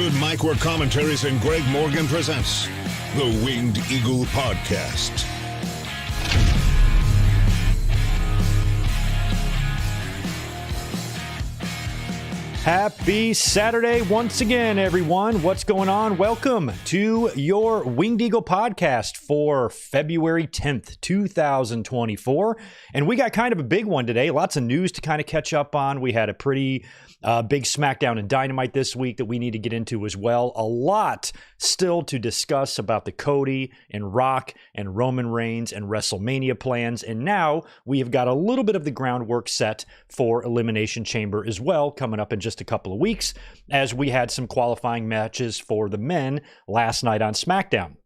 Good Mike Work Commentaries and Greg Morgan presents the Winged Eagle Podcast. Happy Saturday once again, everyone. What's going on? Welcome to your Winged Eagle podcast for February 10th, 2024. And we got kind of a big one today. Lots of news to kind of catch up on. We had a pretty big SmackDown and Dynamite this week that we need to get into as well. A lot still to discuss about the Cody and Rock and Roman Reigns and WrestleMania plans. And now we have got a little bit of the groundwork set for Elimination Chamber as well, coming up in just a couple of weeks, as we had some qualifying matches for the men last night on SmackDown.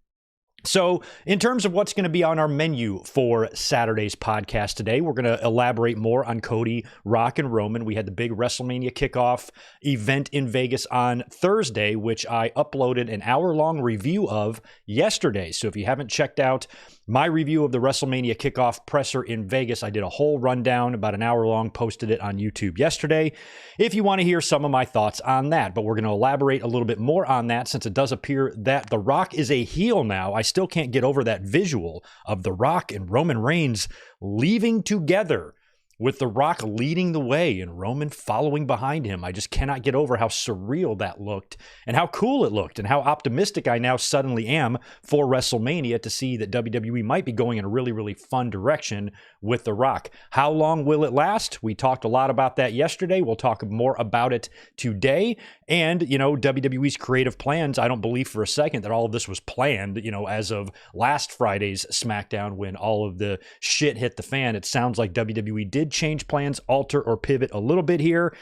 So in terms of what's going to be on our menu for Saturday's podcast today, we're going to elaborate more on Cody, Rock, and Roman. We had the big WrestleMania kickoff event in Vegas on Thursday, which I uploaded an hour-long review of yesterday. So if you haven't checked out my review of the WrestleMania kickoff presser in Vegas, I did a whole rundown, about an hour long, posted it on YouTube yesterday, if you want to hear some of my thoughts on that. But we're going to elaborate a little bit more on that, since it does appear that The Rock is a heel now. I still can't get over that visual of The Rock and Roman Reigns leaving together, with The Rock leading the way and Roman following behind him. I just cannot get over how surreal that looked and how cool it looked and how optimistic I now suddenly am for WrestleMania to see that WWE might be going in a really, really fun direction with The Rock. How long will it last? We talked a lot about that yesterday. We'll talk more about it today. And, you know, WWE's creative plans, I don't believe for a second that all of this was planned, you know, as of last Friday's SmackDown when all of the shit hit the fan. It sounds like WWE did change plans, alter or pivot a little bit here.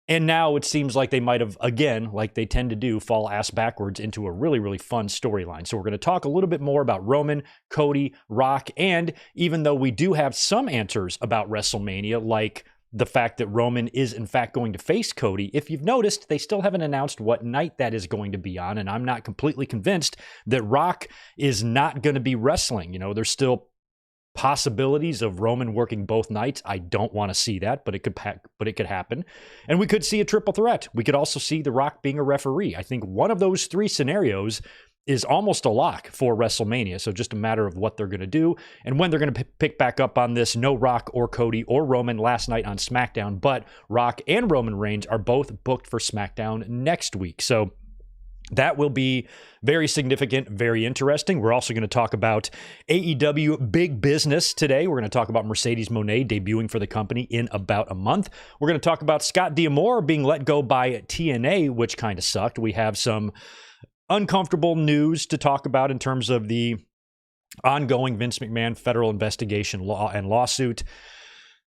And now it seems like they might have, again, like they tend to do, fall ass backwards into a really, really fun storyline. So we're going to talk a little bit more about Roman, Cody, Rock, and even though we do have some answers about WrestleMania, like the fact that Roman is in fact going to face Cody, if you've noticed, they still haven't announced what night that is going to be on. And I'm not completely convinced that Rock is not going to be wrestling. You know, there's still possibilities of Roman working both nights. I don't want to see that, but it could happen. And we could see a triple threat. We could also see The Rock being a referee. I think one of those three scenarios is almost a lock for WrestleMania. So just a matter of what they're going to do and when they're going to pick back up on this. No Rock or Cody or Roman last night on SmackDown, but Rock and Roman Reigns are both booked for SmackDown next week. So that will be very significant, very interesting. We're also going to talk about AEW big business today. We're going to talk about Mercedes Mone debuting for the company in about a month. We're going to talk about Scott D'Amore being let go by TNA, which kind of sucked. We have some uncomfortable news to talk about in terms of the ongoing Vince McMahon federal investigation law and lawsuit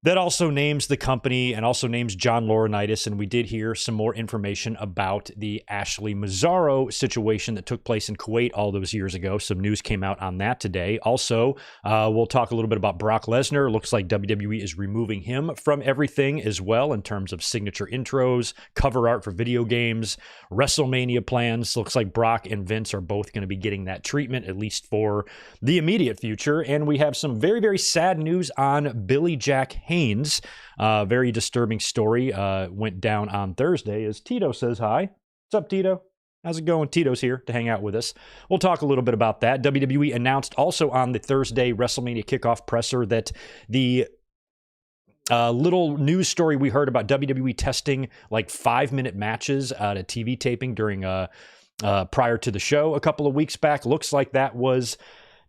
that also names the company and also names John Laurinaitis. And we did hear some more information about the Ashley Mazzaro situation that took place in Kuwait all those years ago. Some news came out on that today. Also, we'll talk a little bit about Brock Lesnar. Looks like WWE is removing him from everything as well in terms of signature intros, cover art for video games, WrestleMania plans. Looks like Brock and Vince are both going to be getting that treatment, at least for the immediate future. And we have some very, very sad news on Billy Jack Haynes. Very disturbing story went down on Thursday, as Tito says hi. What's up, Tito? How's it going? Tito's here to hang out with us. We'll talk a little bit about that. WWE announced also on the Thursday WrestleMania kickoff presser that the little news story we heard about WWE testing like 5-minute matches at a TV taping during prior to the show a couple of weeks back. Looks like that was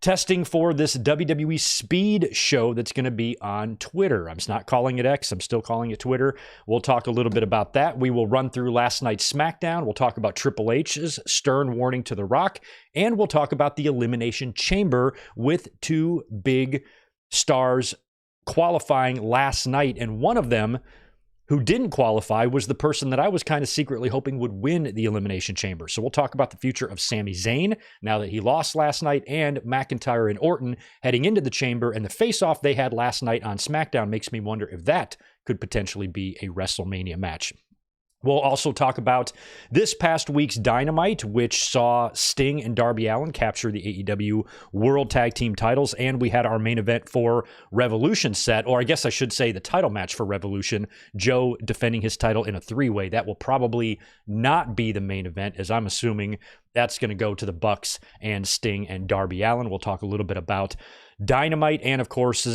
testing for this WWE Speed show that's going to be on Twitter. I'm not calling it X. I'm still calling it Twitter. We'll talk a little bit about that. We will run through last night's SmackDown. We'll talk about Triple H's stern warning to The Rock. And we'll talk about the Elimination Chamber with two big stars qualifying last night. And one of them who didn't qualify was the person that I was kind of secretly hoping would win the Elimination Chamber. So we'll talk about the future of Sami Zayn now that he lost last night, and McIntyre and Orton heading into the Chamber, and the face-off they had last night on SmackDown makes me wonder if that could potentially be a WrestleMania match. We'll also talk about this past week's Dynamite, which saw Sting and Darby Allin capture the AEW World Tag Team titles, and we had our main event for Revolution set, or I guess I should say the title match for Revolution, Joe defending his title in a three-way. That will probably not be the main event, as I'm assuming that's going to go to the Bucks and Sting and Darby Allin. We'll talk a little bit about Dynamite and of course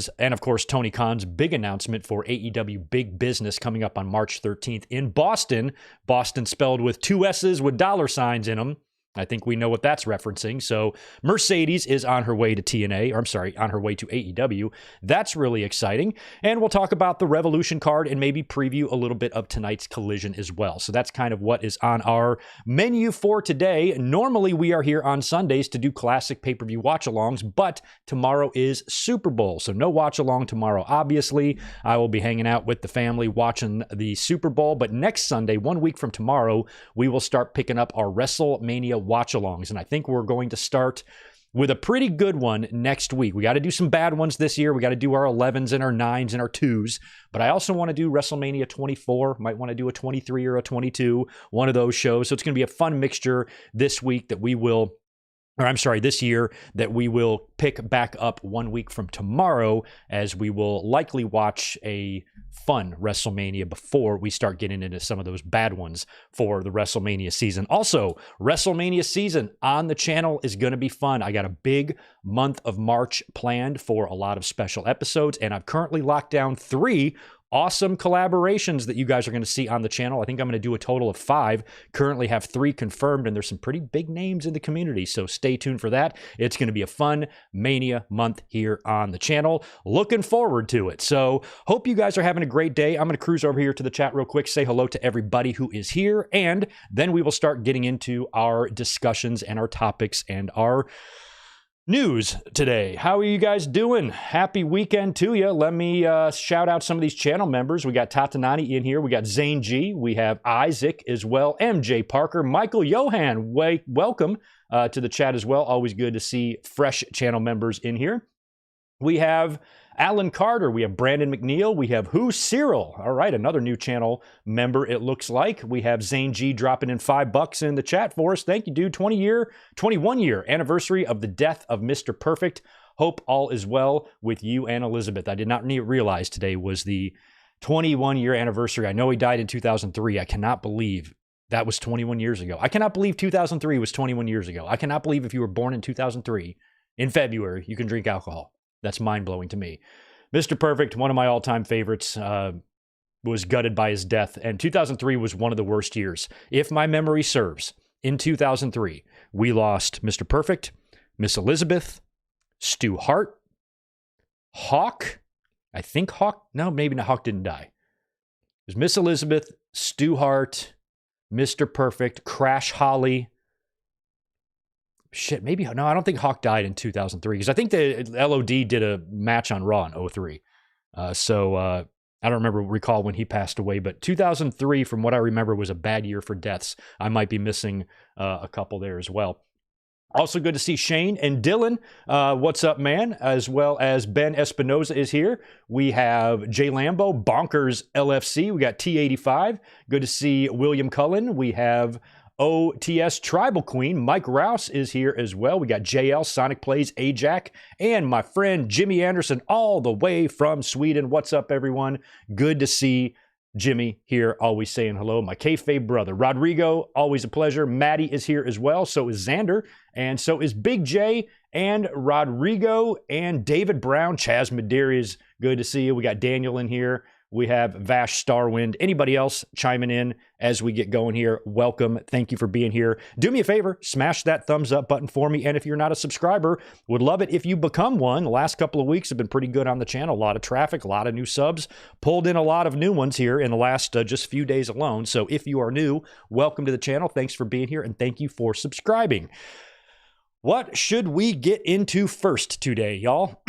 Tony Khan's big announcement for AEW Big Business coming up on March 13th in Boston. Boston spelled with two S's with dollar signs in them. I think we know what that's referencing. So Mercedes is on her way to TNA, or I'm sorry, on her way to AEW. That's really exciting. And we'll talk about the Revolution card and maybe preview a little bit of tonight's Collision as well. So that's kind of what is on our menu for today. Normally we are here on Sundays to do classic pay-per-view watch-alongs, but tomorrow is Super Bowl. So no watch-along tomorrow, obviously. I will be hanging out with the family watching the Super Bowl. But next Sunday, 1 week from tomorrow, we will start picking up our WrestleMania watch-alongs, and I think we're going to start with a pretty good one next week. We got to do some bad ones this year. We got to do our 11s and our 9s and our 2s, but I also want to do WrestleMania 24, might want to do a 23 or a 22, one of those shows. So it's going to be a fun mixture this week that we will, or I'm sorry, this year that we will pick back up 1 week from tomorrow, as we will likely watch a fun WrestleMania before we start getting into some of those bad ones for the WrestleMania season. Also, WrestleMania season on the channel is going to be fun. I got a big month of March planned for a lot of special episodes, and I've currently locked down 3 awesome collaborations that you guys are going to see on the channel. I think I'm going to do a total of 5. Currently have 3 confirmed, and there's some pretty big names in the community, so stay tuned for that. It's going to be a fun Mania month here on the channel. Looking forward to it. So hope you guys are having a great day. I'm going to cruise over here to the chat real quick, say hello to everybody who is here, and then we will start getting into our discussions and our topics and our news today. How are you guys doing? Happy weekend to you. Let me shout out some of these channel members. We got Tatanani in here. We got Zane G. We have Isaac as well. MJ Parker. Michael Johan. Welcome to the chat as well. Always good to see fresh channel members in here. We have Alan Carter. We have Brandon McNeil. We have Who Cyril. All right, another new channel member, it looks like. We have Zane G dropping in $5 in the chat for us. Thank you, dude. 21 year anniversary of the death of Mr. Perfect. Hope all is well with you and Elizabeth. I did not realize today was the 21-year anniversary. I know he died in 2003. I cannot believe that was 21 years ago. I cannot believe 2003 was 21 years ago. I cannot believe if you were born in 2003, in February, you can drink alcohol. That's mind-blowing to me. Mr. Perfect, one of my all-time favorites, was gutted by his death, and 2003 was one of the worst years. If my memory serves, in 2003, we lost Mr. Perfect, Miss Elizabeth, Stu Hart, Hawk. I think Hawk, no, maybe not. Hawk didn't die. It was Miss Elizabeth, Stu Hart, Mr. Perfect, Crash Holly. Shit, maybe, no, I don't think Hawk died in 2003, because I think the LOD did a match on Raw in 2003. I don't recall when he passed away, but 2003, from what I remember, was a bad year for deaths. I might be missing a couple there as well. Also good to see Shane and Dylan. What's up, man? As well as Ben Espinoza is here. We have Jay Lambo, Bonkers LFC. We got T85. Good to see William Cullen. We have OTS Tribal Queen. Mike Rouse is here as well. We got JL, Sonic Plays, Ajax, and my friend Jimmy Anderson all the way from Sweden. What's up, everyone? Good to see Jimmy here, always saying hello. My kayfabe brother, Rodrigo, always a pleasure. Maddie is here as well. So is Xander, and so is Big J and Rodrigo and David Brown. Chaz Madeira is good to see you. We got Daniel in here. We have Vash Starwind. Anybody else chiming in as we get going here, welcome. Thank you for being here. Do me a favor, smash that thumbs up button for me. And if you're not a subscriber, would love it if you become one. The last couple of weeks have been pretty good on the channel. A lot of traffic, a lot of new subs. Pulled in a lot of new ones here in the last just few days alone. So if you are new, welcome to the channel. Thanks for being here, and thank you for subscribing. What should we get into first today, y'all?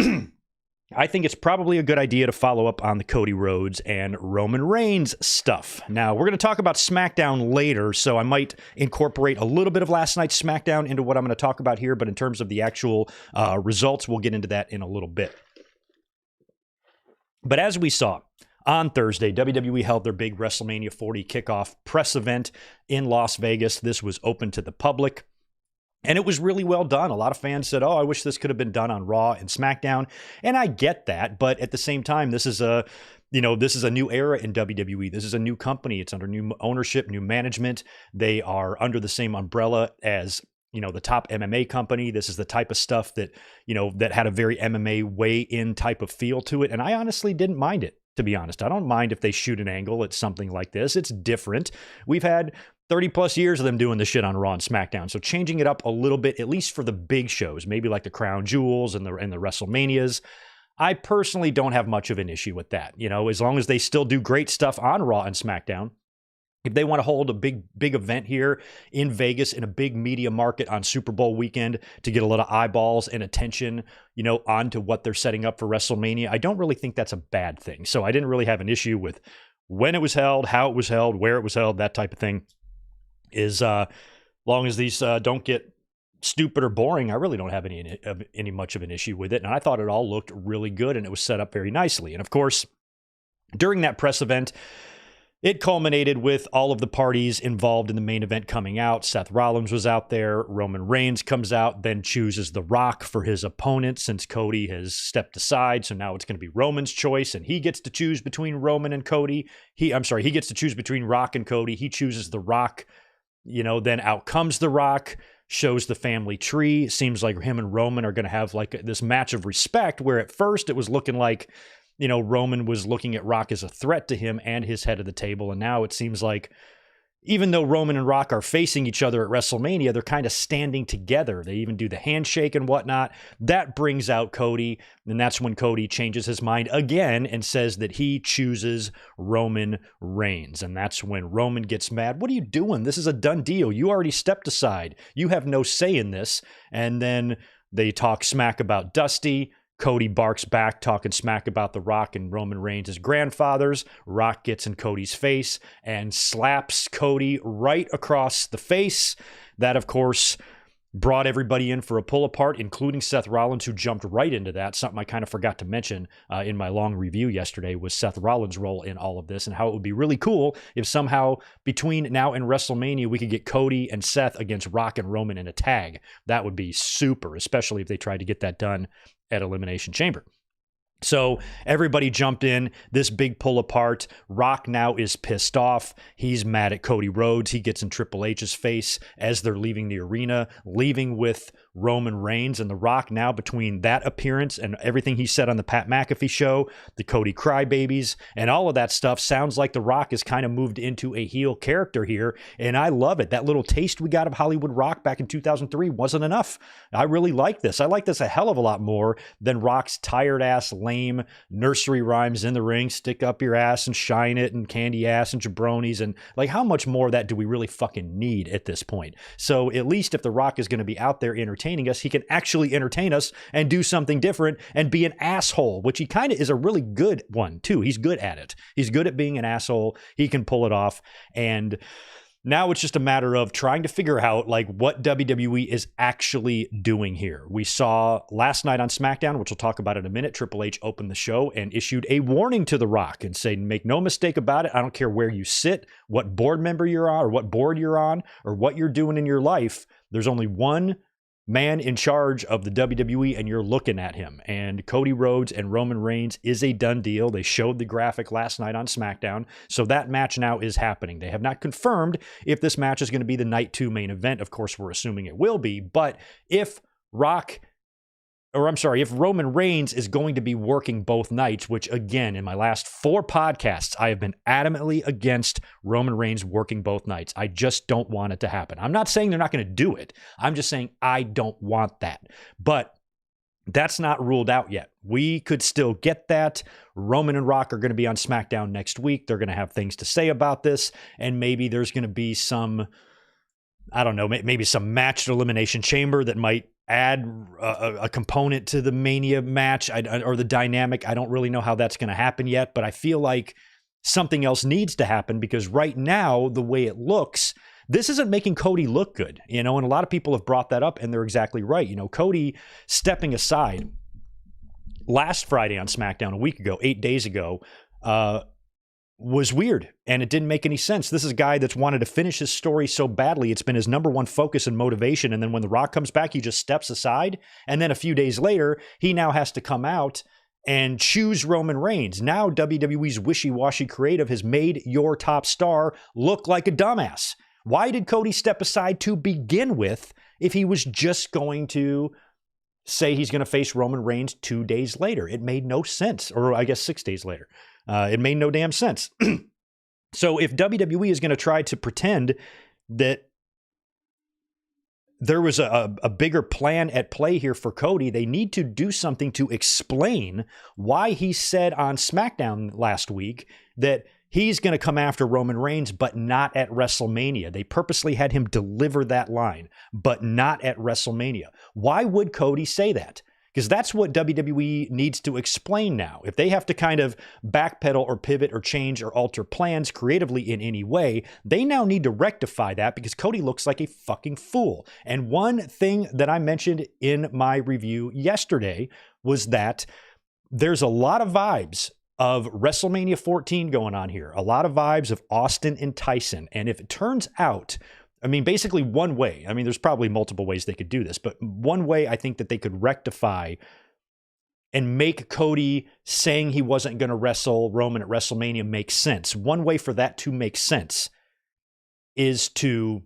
I think it's probably a good idea to follow up on the Cody Rhodes and Roman Reigns stuff. Now, we're going to talk about SmackDown later, so I might incorporate a little bit of last night's SmackDown into what I'm going to talk about here, but in terms of the actual results, we'll get into that in a little bit. But as we saw On Thursday, WWE held their big WrestleMania 40 kickoff press event in Las Vegas. This was open to the public, and it was really well done. A lot of fans said, oh, I wish this could have been done on Raw and SmackDown. And I get that, but at the same time, this is a new era in WWE. This is a new company. It's under new ownership, new management. They are under the same umbrella as the top MMA company. This is the type of stuff that, that had a very MMA weigh-in type of feel to it. And I honestly didn't mind it, to be honest. I don't mind if they shoot an angle at something like this. It's different. We've had 30 plus years of them doing this shit on Raw and SmackDown. So changing it up a little bit, at least for the big shows, maybe like the Crown Jewels and the WrestleManias, I personally don't have much of an issue with that. As long as they still do great stuff on Raw and SmackDown. If they want to hold a big event here in Vegas in a big media market on Super Bowl weekend to get a lot of eyeballs and attention, onto what they're setting up for WrestleMania, I don't really think that's a bad thing. So I didn't really have an issue with when it was held, how it was held, where it was held, that type of thing. As long as these don't get stupid or boring, I really don't have any much of an issue with it. And I thought it all looked really good and it was set up very nicely. And of course, during that press event, it culminated with all of the parties involved in the main event coming out. Seth Rollins was out there. Roman Reigns comes out, then chooses The Rock for his opponent since Cody has stepped aside. So now it's going to be Roman's choice, and he gets to choose between Roman and Cody. He gets to choose between Rock and Cody. He chooses The Rock. Then out comes The Rock, shows the family tree. Seems like him and Roman are going to have like this match of respect, where at first it was looking like Roman was looking at Rock as a threat to him and his head of the table. And now it seems like even though Roman and Rock are facing each other at WrestleMania, they're kind of standing together. They even do the handshake and whatnot. That brings out Cody. And that's when Cody changes his mind again and says that he chooses Roman Reigns. And that's when Roman gets mad. What are you doing? This is a done deal. You already stepped aside. You have no say in this. And then they talk smack about Dusty. Cody barks back, talking smack about The Rock and Roman Reigns' grandfathers. Rock gets in Cody's face and slaps Cody right across the face. That, of course, brought everybody in for a pull apart, including Seth Rollins, who jumped right into that. Something I kind of forgot to mention in my long review yesterday was Seth Rollins' role in all of this and how it would be really cool if somehow between now and WrestleMania we could get Cody and Seth against Rock and Roman in a tag. That would be super, especially if they tried to get that done at Elimination Chamber. So everybody jumped in, this big pull apart. Rock now is pissed off. He's mad at Cody Rhodes. He gets in Triple H's face as they're leaving the arena, leaving with Roman Reigns. And The Rock now, between that appearance and everything he said on the Pat McAfee show, the Cody crybabies, and all of that stuff, sounds like The Rock has kind of moved into a heel character here. And I love it. That little taste we got of Hollywood Rock back in 2003 wasn't enough. I really like this. I like this a hell of a lot more than Rock's tired ass, lame nursery rhymes in the ring, stick up your ass and shine it, and candy ass and jabronis, and like, how much more of that do we really fucking need at this point? So at least if The Rock is going to be out there entertaining us, he can actually entertain us and do something different and be an asshole, which he kind of is a really good one too. He's good at it. He's good at being an asshole. He can pull it off. And now it's just a matter of trying to figure out like what WWE is actually doing here. We saw last night on SmackDown, which we'll talk about in a minute, Triple H opened the show and issued a warning to The Rock and said, make no mistake about it. I don't care where you sit, what board member you're on, or what board you're on, or what you're doing in your life. There's only one man in charge of the WWE, and you're looking at him. And Cody Rhodes and Roman Reigns is a done deal. They showed the graphic last night on SmackDown, so that match now is happening. They have not confirmed if this match is going to be the Night 2 main event. Of course, we're assuming it will be, but if Roman Reigns is going to be working both nights, which again, in my last 4 podcasts, I have been adamantly against Roman Reigns working both nights. I just don't want it to happen. I'm not saying they're not going to do it. I'm just saying I don't want that. But that's not ruled out yet. We could still get that. Roman and Rock are going to be on SmackDown next week. They're going to have things to say about this. And maybe there's going to be some, I don't know, maybe some match at Elimination Chamber that might add a component to the Mania match or the dynamic. I don't really know how that's going to happen yet, but I feel like something else needs to happen because right now, the way it looks, this isn't making Cody look good, and a lot of people have brought that up, and they're exactly right. Cody stepping aside last Friday on SmackDown, a week ago, 8 days ago, was weird, and it didn't make any sense. This is a guy that's wanted to finish his story so badly. It's been his number one focus and motivation. And then when The Rock comes back, he just steps aside. And then a few days later, he now has to come out and choose Roman Reigns. Now WWE's wishy-washy creative has made your top star look like a dumbass. Why did Cody step aside to begin with if he was just going to say he's going to face Roman Reigns 2 days later? It made no sense. Or I guess 6 days later. It made no damn sense. So if WWE is going to try to pretend that there was a bigger plan at play here for Cody, they need to do something to explain why he said on SmackDown last week that he's going to come after Roman Reigns, but not at WrestleMania. They purposely had him deliver that line, but not at WrestleMania. Why would Cody say that? Because that's what WWE needs to explain now. If they have to kind of backpedal or pivot or change or alter plans creatively in any way, they now need to rectify that because Cody looks like a fucking fool. And one thing that I mentioned in my review yesterday was that there's a lot of vibes of WrestleMania 14 going on here. A lot of vibes of Austin and Tyson. And if it turns out, I mean, basically one way, I mean, there's probably multiple ways they could do this, but one way I think that they could rectify and make Cody saying he wasn't going to wrestle Roman at WrestleMania make sense. One way for that to make sense is to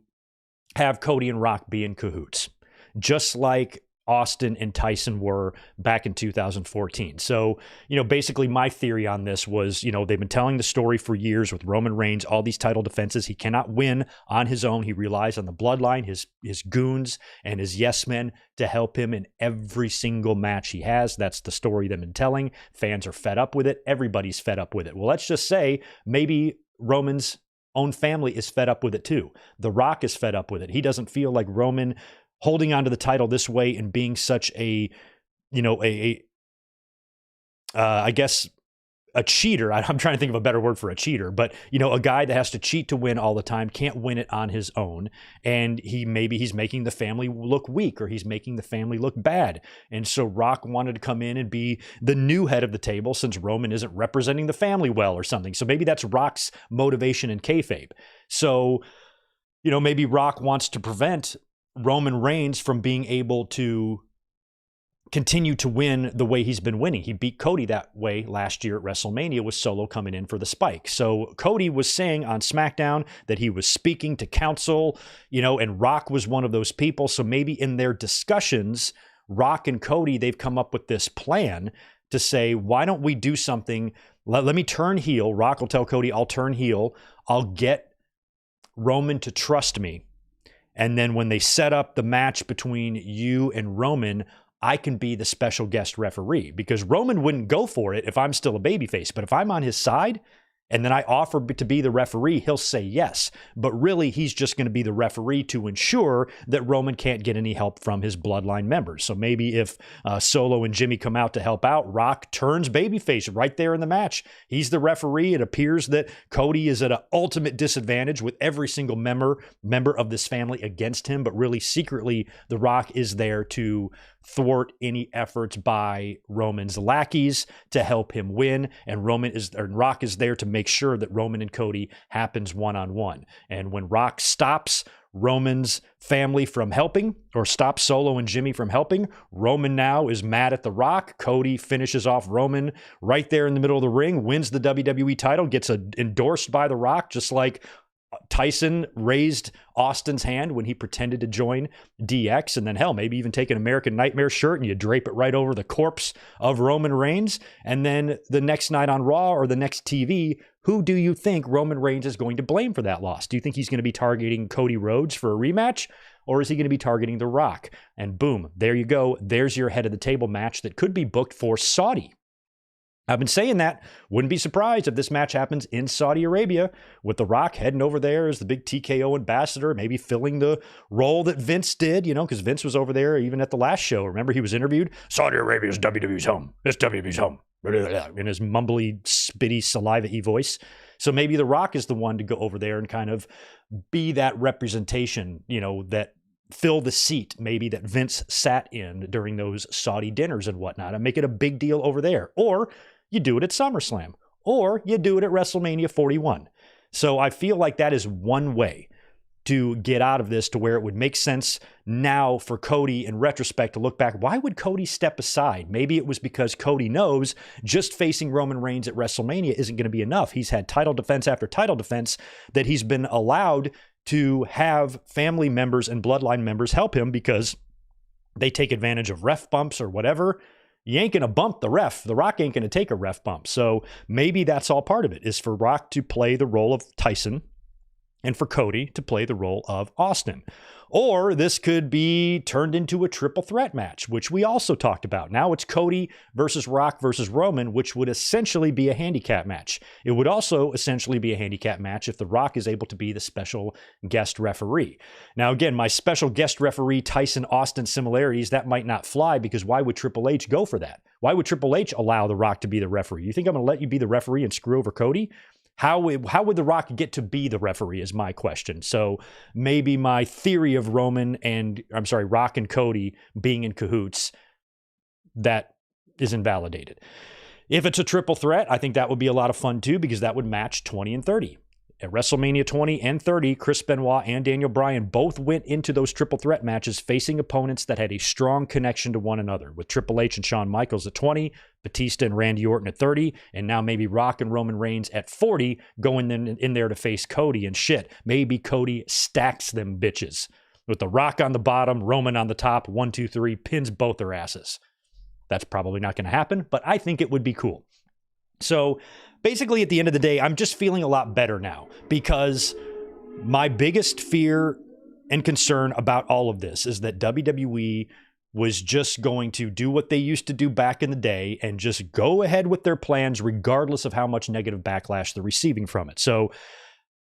have Cody and Rock be in cahoots, just like Austin and Tyson were back in 2014. So, basically my theory on this was, they've been telling the story for years with Roman Reigns, all these title defenses. He cannot win on his own. He relies on the bloodline, his goons and his yes men to help him in every single match he has. That's the story they've been telling. Fans are fed up with it. Everybody's fed up with it. Well, let's just say maybe Roman's own family is fed up with it too. The Rock is fed up with it. He doesn't feel like Roman holding on to the title this way and being such I guess a cheater. I'm trying to think of a better word for a cheater, but a guy that has to cheat to win all the time, can't win it on his own. And he's making the family look weak, or he's making the family look bad. And so Rock wanted to come in and be the new head of the table since Roman isn't representing the family well or something. So maybe that's Rock's motivation in kayfabe. So, maybe Rock wants to prevent Roman Reigns from being able to continue to win the way he's been winning. He beat Cody that way last year at WrestleMania with Solo coming in for the spike. So Cody was saying on SmackDown that he was speaking to counsel, and Rock was one of those people. So maybe in their discussions, Rock and Cody, they've come up with this plan to say, why don't we do something? Let me turn heel. Rock will tell Cody, I'll turn heel. I'll get Roman to trust me. And then when they set up the match between you and Roman, I can be the special guest referee, because Roman wouldn't go for it if I'm still a babyface. But if I'm on his side and then I offer to be the referee, he'll say yes. But really, he's just going to be the referee to ensure that Roman can't get any help from his bloodline members. So maybe if Solo and Jimmy come out to help out, Rock turns babyface right there in the match. He's the referee. It appears that Cody is at an ultimate disadvantage with every single member of this family against him. But really, secretly, The Rock is there to thwart any efforts by Roman's lackeys to help him win. And Rock is there to make sure that Roman and Cody happens one-on-one. And when Rock stops Roman's family from helping, or stops Solo and Jimmy from helping, Roman now is mad at The Rock. Cody finishes off Roman right there in the middle of the ring, wins the WWE title, gets endorsed by The Rock, just like Tyson raised Austin's hand when he pretended to join DX. And then hell, maybe even take an American Nightmare shirt and you drape it right over the corpse of Roman Reigns. And then the next night on Raw or the next TV, who do you think Roman Reigns is going to blame for that loss? Do you think he's going to be targeting Cody Rhodes for a rematch? Or is he going to be targeting The Rock? And boom, there you go. There's your head of the table match that could be booked for Saudi. I've been saying that. Wouldn't be surprised if this match happens in Saudi Arabia, with The Rock heading over there as the big TKO ambassador, maybe filling the role that Vince did, because Vince was over there even at the last show. Remember, he was interviewed? Saudi Arabia is WWE's home. It's WWE's home. In his mumbly, spitty, saliva-y voice. So maybe The Rock is the one to go over there and kind of be that representation, that fill the seat maybe that Vince sat in during those Saudi dinners and whatnot, and make it a big deal over there. Or you do it at SummerSlam. or you do it at WrestleMania 41. So I feel like that is one way to get out of this, to where it would make sense now for Cody in retrospect to look back. Why would Cody step aside? Maybe it was because Cody knows just facing Roman Reigns at WrestleMania isn't going to be enough. He's had title defense after title defense that he's been allowed to have family members and bloodline members help him because they take advantage of ref bumps or whatever. You ain't going to bump the ref. The Rock ain't going to take a ref bump. So maybe that's all part of it, is for Rock to play the role of Tyson and for Cody to play the role of Austin. Or this could be turned into a triple threat match, which we also talked about. Now it's Cody versus Rock versus Roman, which would essentially be a handicap match. It would also essentially be a handicap match if The Rock is able to be the special guest referee. Now, again, my special guest referee Tyson-Austin similarities, that might not fly, because why would Triple H go for that? Why would Triple H allow The Rock to be the referee? You think I'm going to let you be the referee and screw over Cody? How would The Rock get to be the referee is my question. So maybe my theory of Rock and Cody being in cahoots, that is invalidated. If it's a triple threat, I think that would be a lot of fun too, because that would match 20 and 30. At WrestleMania 20 and 30, Chris Benoit and Daniel Bryan both went into those triple threat matches facing opponents that had a strong connection to one another, with Triple H and Shawn Michaels at 20, Batista and Randy Orton at 30, and now maybe Rock and Roman Reigns at 40 going in there to face Cody. And shit, maybe Cody stacks them bitches with The Rock on the bottom, Roman on the top, 1, 2, 3, pins both their asses. That's probably not going to happen, but I think it would be cool. So basically, at the end of the day, I'm just feeling a lot better now, because my biggest fear and concern about all of this is that WWE was just going to do what they used to do back in the day and just go ahead with their plans regardless of how much negative backlash they're receiving from it. So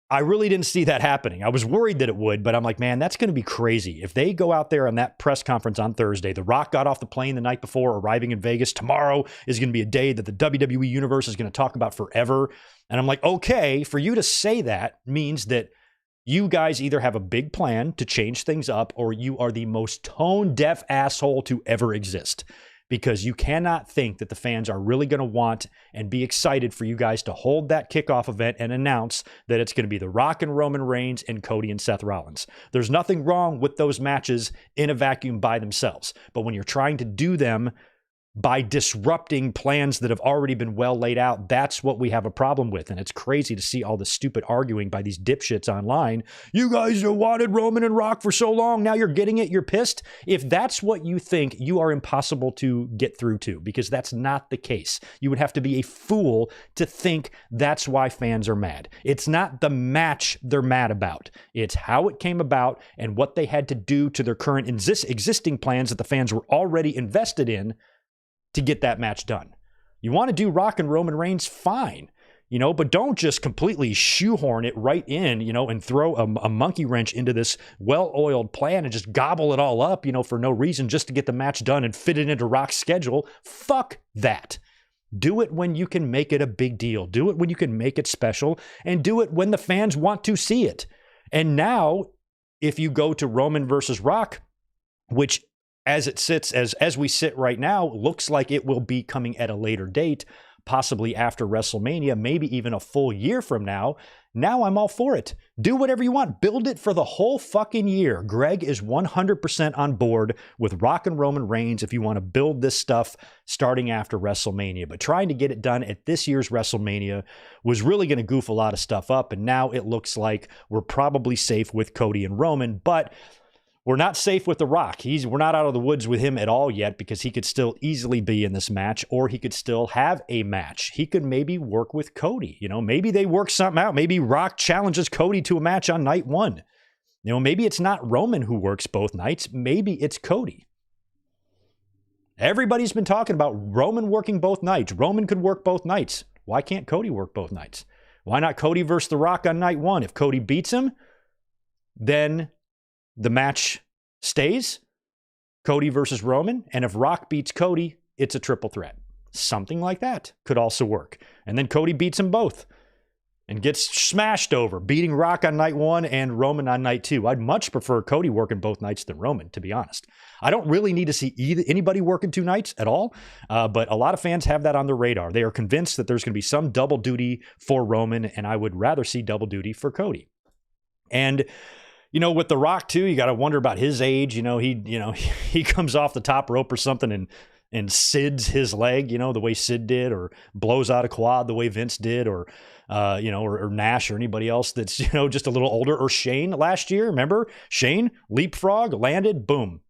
I really didn't see that happening. I was worried that it would, but I'm like, man, that's going to be crazy. If they go out there on that press conference on Thursday, The Rock got off the plane the night before, arriving in Vegas. Tomorrow is going to be a day that the WWE universe is going to talk about forever. And I'm like, okay, for you to say that means that you guys either have a big plan to change things up, or you are the most tone-deaf asshole to ever exist. Because you cannot think that the fans are really going to want and be excited for you guys to hold that kickoff event and announce that it's going to be The Rock and Roman Reigns and Cody and Seth Rollins. There's nothing wrong with those matches in a vacuum by themselves. But when you're trying to do them by disrupting plans that have already been well laid out, that's what we have a problem with. And it's crazy to see all the stupid arguing by these dipshits online. You guys have wanted Roman and Rock for so long. Now you're getting it. You're pissed. If that's what you think, you are impossible to get through to, because that's not the case. You would have to be a fool to think that's why fans are mad. It's not the match they're mad about. It's how it came about and what they had to do to their current existing plans that the fans were already invested in to get that match done. You want to do Rock and Roman Reigns, fine, but don't just completely shoehorn it right in, and throw a monkey wrench into this well-oiled plan and just gobble it all up, for no reason, just to get the match done and fit it into Rock's schedule. Fuck that. Do it when you can make it a big deal. Do it when you can make it special, and do it when the fans want to see it. And now, if you go to Roman versus Rock, which as it sits, as we sit right now, looks like it will be coming at a later date, possibly after WrestleMania, maybe even a full year from now. Now I'm all for it. Do whatever you want. Build it for the whole fucking year. Greg is 100% on board with Rock and Roman Reigns if you want to build this stuff starting after WrestleMania. But trying to get it done at this year's WrestleMania was really going to goof a lot of stuff up. And now it looks like we're probably safe with Cody and Roman, but we're not safe with The Rock. We're not out of the woods with him at all yet, because he could still easily be in this match, or he could still have a match. He could maybe work with Cody. Maybe they work something out. Maybe Rock challenges Cody to a match on night one. Maybe it's not Roman who works both nights. Maybe it's Cody. Everybody's been talking about Roman working both nights. Roman could work both nights. Why can't Cody work both nights? Why not Cody versus The Rock on night one? If Cody beats him, then the match stays, Cody versus Roman, and if Rock beats Cody, it's a triple threat. Something like that could also work. And then Cody beats them both. and gets smashed over, beating Rock on night 1 and Roman on night 2. I'd much prefer Cody working both nights than Roman, to be honest. I don't really need to see anybody working 2 nights at all, but a lot of fans have that on their radar. They are convinced that there's going to be some double duty for Roman, and I would rather see double duty for Cody. And with The Rock too, you got to wonder about his age. He comes off the top rope or something and Sid's his leg, the way Sid did, or blows out a quad the way Vince did, or Nash or anybody else that's, just a little older, or Shane last year. Remember Shane leapfrog, landed, boom,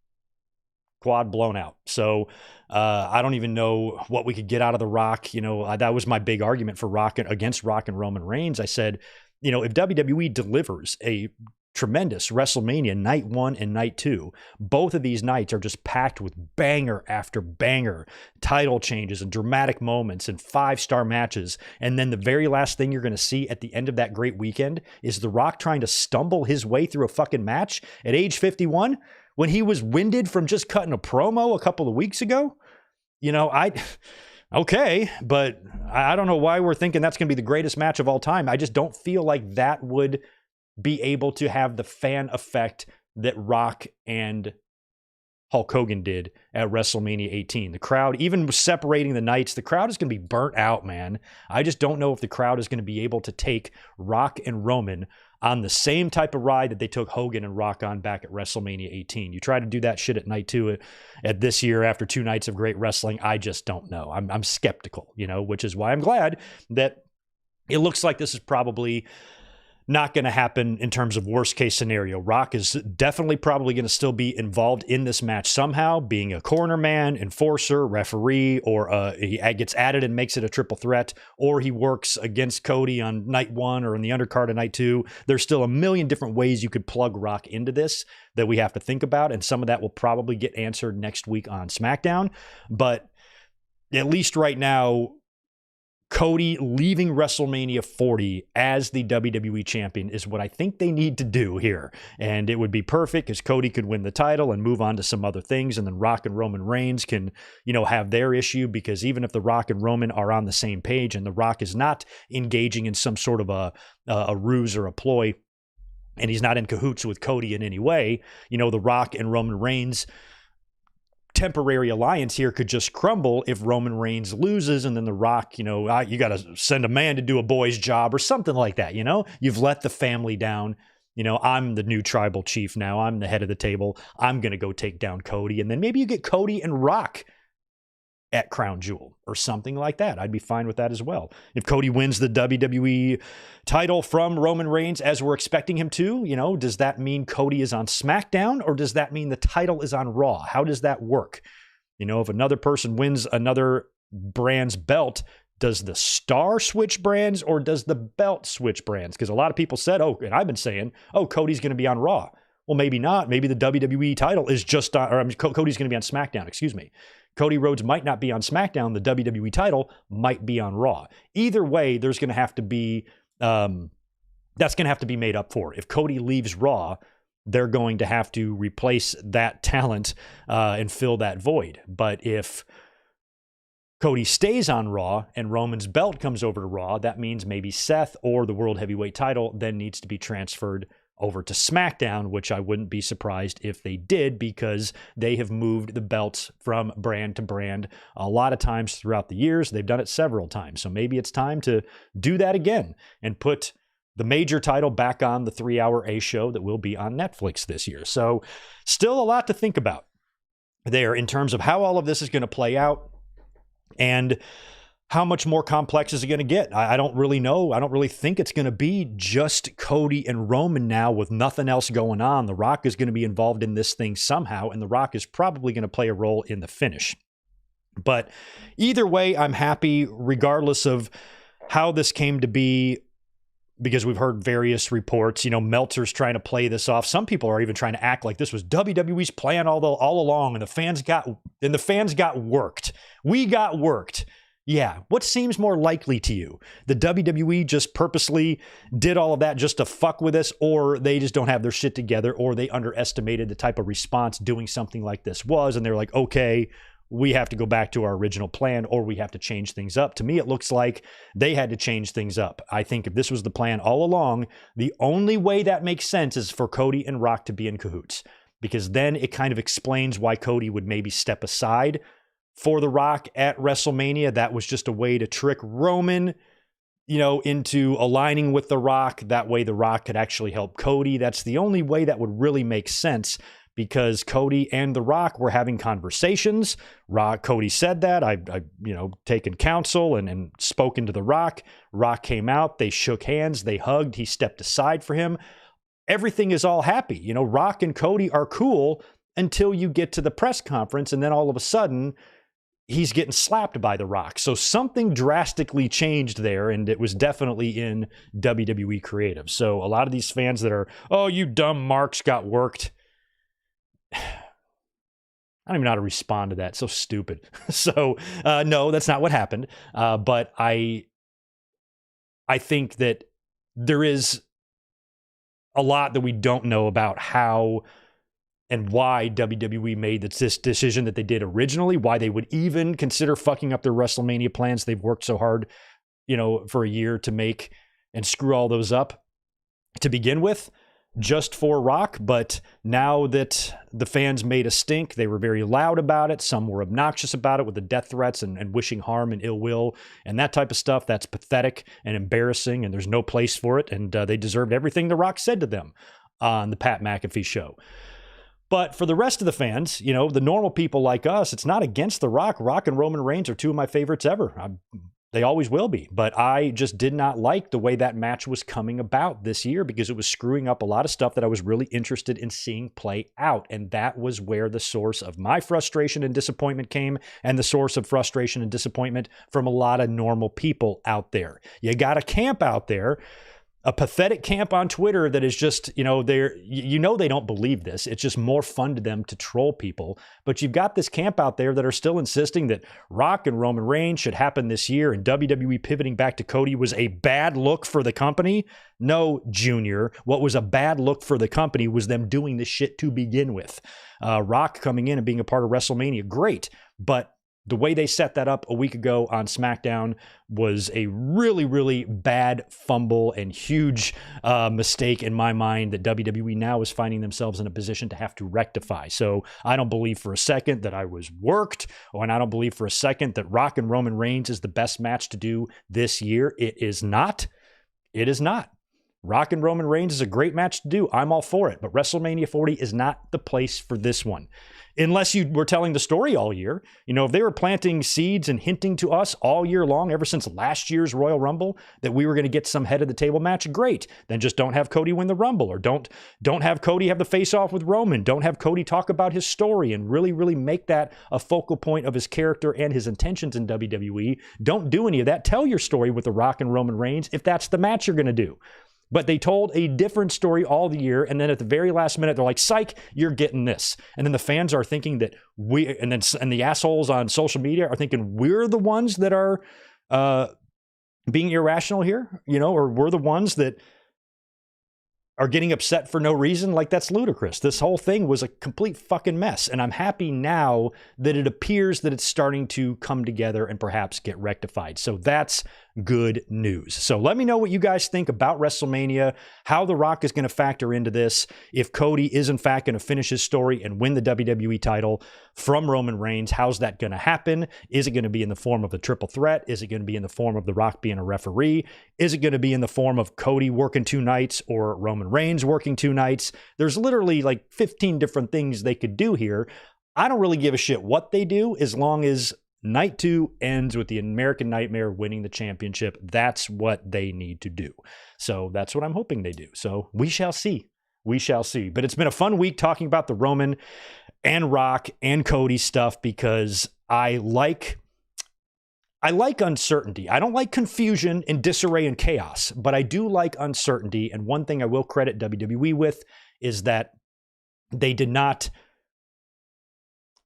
quad blown out. So I don't even know what we could get out of The Rock. That was my big argument for against Rock and Roman Reigns. I said, if WWE delivers a tremendous WrestleMania night 1 and night 2, both of these nights are just packed with banger after banger, title changes and dramatic moments and 5-star matches. And then the very last thing you're going to see at the end of that great weekend is The Rock trying to stumble his way through a fucking match at age 51 when he was winded from just cutting a promo a couple of weeks ago. Okay, but I don't know why we're thinking that's going to be the greatest match of all time. I just don't feel like that would be able to have the fan effect that Rock and Hulk Hogan did at WrestleMania 18. The crowd, even separating the nights, the crowd is going to be burnt out, man. I just don't know if the crowd is going to be able to take Rock and Roman on the same type of ride that they took Hogan and Rock on back at WrestleMania 18. You try to do that shit at night 2 at this year after 2 nights of great wrestling, I just don't know. I'm skeptical, which is why I'm glad that it looks like this is probably not going to happen in terms of worst case scenario. Rock is definitely probably going to still be involved in this match somehow, being a corner man, enforcer, referee, or he gets added and makes it a triple threat, or he works against Cody on night 1 or in the undercard of night 2. There's still a million different ways you could plug Rock into this that we have to think about, and some of that will probably get answered next week on SmackDown. But at least right now, Cody leaving WrestleMania 40 as the WWE champion is what I think they need to do here. And it would be perfect because Cody could win the title and move on to some other things. And then Rock and Roman Reigns can, have their issue, because even if the Rock and Roman are on the same page and the Rock is not engaging in some sort of a ruse or a ploy, and he's not in cahoots with Cody in any way, the Rock and Roman Reigns temporary alliance here could just crumble if Roman Reigns loses, and then the Rock, you got to send a man to do a boy's job or something like that. You've let the family down. I'm the new tribal chief now. I'm the head of the table. I'm going to go take down Cody. And then maybe you get Cody and Rock at Crown Jewel or something like that. I'd be fine with that as well. If Cody wins the WWE title from Roman Reigns, as we're expecting him to, does that mean Cody is on SmackDown, or does that mean the title is on Raw? How does that work? If another person wins another brand's belt, does the star switch brands or does the belt switch brands? Because a lot of people said, and I've been saying, Cody's going to be on Raw. Well, maybe not. Maybe the WWE title is just on, Cody's going to be on SmackDown, excuse me. Cody Rhodes might not be on SmackDown. The WWE title might be on Raw. Either way, there's going to have to be, that's going to have to be made up for. If Cody leaves Raw, they're going to have to replace that talent and fill that void. But if Cody stays on Raw and Roman's belt comes over to Raw, that means maybe Seth or the World Heavyweight title then needs to be transferred over to SmackDown, which I wouldn't be surprised if they did, because they have moved the belts from brand to brand a lot of times throughout the years. They've done it several times. So maybe it's time to do that again and put the major title back on the 3-hour A show that will be on Netflix this year. So still a lot to think about there in terms of how all of this is going to play out and how much more complex is it going to get? I don't really know. I don't really think it's going to be just Cody and Roman now with nothing else going on. The Rock is going to be involved in this thing somehow, and The Rock is probably going to play a role in the finish. But either way, I'm happy regardless of how this came to be, because we've heard various reports. Meltzer's trying to play this off. Some people are even trying to act like this was WWE's plan all along, and the fans got worked. We got worked. Yeah, what seems more likely to you? The WWE just purposely did all of that just to fuck with us, or they just don't have their shit together, or they underestimated the type of response doing something like this was, and they're like, okay, we have to go back to our original plan or we have to change things up. To me, it looks like they had to change things up. I think if this was the plan all along, the only way that makes sense is for Cody and Rock to be in cahoots, because then it kind of explains why Cody would maybe step aside for The Rock at WrestleMania. That was just a way to trick Roman, into aligning with The Rock. That way The Rock could actually help Cody. That's the only way that would really make sense, because Cody and The Rock were having conversations. Cody said that. I've taken counsel and spoken to The Rock. Rock came out. They shook hands. They hugged. He stepped aside for him. Everything is all happy. Rock and Cody are cool until you get to the press conference, and then all of a sudden, he's getting slapped by The Rock. So something drastically changed there, and it was definitely in WWE creative. So a lot of these fans that are, oh, you dumb marks got worked. I don't even know how to respond to that. It's so stupid. So no, that's not what happened. But I think that there is a lot that we don't know about how and why WWE made this decision that they did originally, why they would even consider fucking up their WrestleMania plans they've worked so hard, for a year to make and screw all those up to begin with, just for Rock. But now that the fans made a stink, they were very loud about it. Some were obnoxious about it with the death threats and wishing harm and ill will and that type of stuff. That's pathetic and embarrassing, and there's no place for it. And they deserved everything The Rock said to them on the Pat McAfee show. But for the rest of the fans, the normal people like us, it's not against The Rock. Rock and Roman Reigns are two of my favorites ever. They always will be. But I just did not like the way that match was coming about this year, because it was screwing up a lot of stuff that I was really interested in seeing play out. And that was where the source of my frustration and disappointment came, and the source of frustration and disappointment from a lot of normal people out there. You got a camp out there, a pathetic camp on Twitter that is just, they don't believe this. It's just more fun to them to troll people. But you've got this camp out there that are still insisting that Rock and Roman Reigns should happen this year, and WWE pivoting back to Cody was a bad look for the company. No, Junior. What was a bad look for the company was them doing this shit to begin with. Rock coming in and being a part of WrestleMania, great. But the way they set that up a week ago on SmackDown was a really, really bad fumble and huge mistake in my mind that WWE now is finding themselves in a position to have to rectify. So I don't believe for a second that I was worked, and I don't believe for a second that Rock and Roman Reigns is the best match to do this year. It is not. It is not. Rock and Roman Reigns is a great match to do. I'm all for it. But WrestleMania 40 is not the place for this one. Unless you were telling the story all year. If they were planting seeds and hinting to us all year long, ever since last year's Royal Rumble, that we were going to get some head of the table match, great. Then just don't have Cody win the Rumble, or don't have Cody have the face-off with Roman. Don't have Cody talk about his story and really, really make that a focal point of his character and his intentions in WWE. Don't do any of that. Tell your story with The Rock and Roman Reigns if that's the match you're going to do. But they told a different story all the year, and then at the very last minute, they're like, psych, you're getting this. And then the fans are thinking that and the assholes on social media are thinking we're the ones that are being irrational here, or we're the ones that are getting upset for no reason. Like, that's ludicrous. This whole thing was a complete fucking mess. And I'm happy now that it appears that it's starting to come together and perhaps get rectified. So that's good news. So let me know what you guys think about WrestleMania, how The Rock is going to factor into this, if Cody is in fact going to finish his story and win the WWE title from Roman Reigns. How's that going to happen? Is it going to be in the form of a triple threat? Is it going to be in the form of The Rock being a referee? Is it going to be in the form of Cody working 2 nights or Roman Reigns working 2 nights? There's literally like 15 different things they could do here. I don't really give a shit what they do, as long as Night 2 ends with the American Nightmare winning the championship. That's what they need to do. So that's what I'm hoping they do. So we shall see. We shall see. But it's been a fun week talking about the Roman and Rock and Cody stuff, because I like uncertainty. I don't like confusion and disarray and chaos, but I do like uncertainty. And one thing I will credit WWE with is that they did not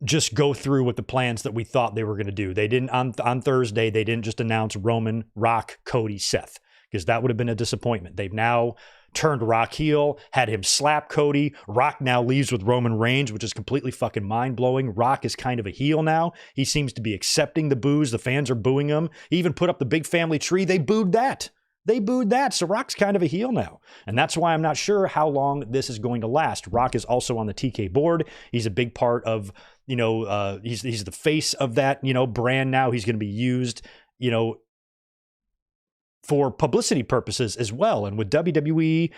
just go through with the plans that we thought they were going to do. They didn't, on Thursday, they didn't just announce Roman, Rock, Cody, Seth, because that would have been a disappointment. They've now turned Rock heel, had him slap Cody. Rock now leaves with Roman Reigns, which is completely fucking mind-blowing. Rock is kind of a heel now. He seems to be accepting the boos. The fans are booing him. He even put up the big family tree. They booed that. So Rock's kind of a heel now. And that's why I'm not sure how long this is going to last. Rock is also on the TK board. He's a big part of, he's the face of that, brand now. He's going to be used, for publicity purposes as well. And with WWE,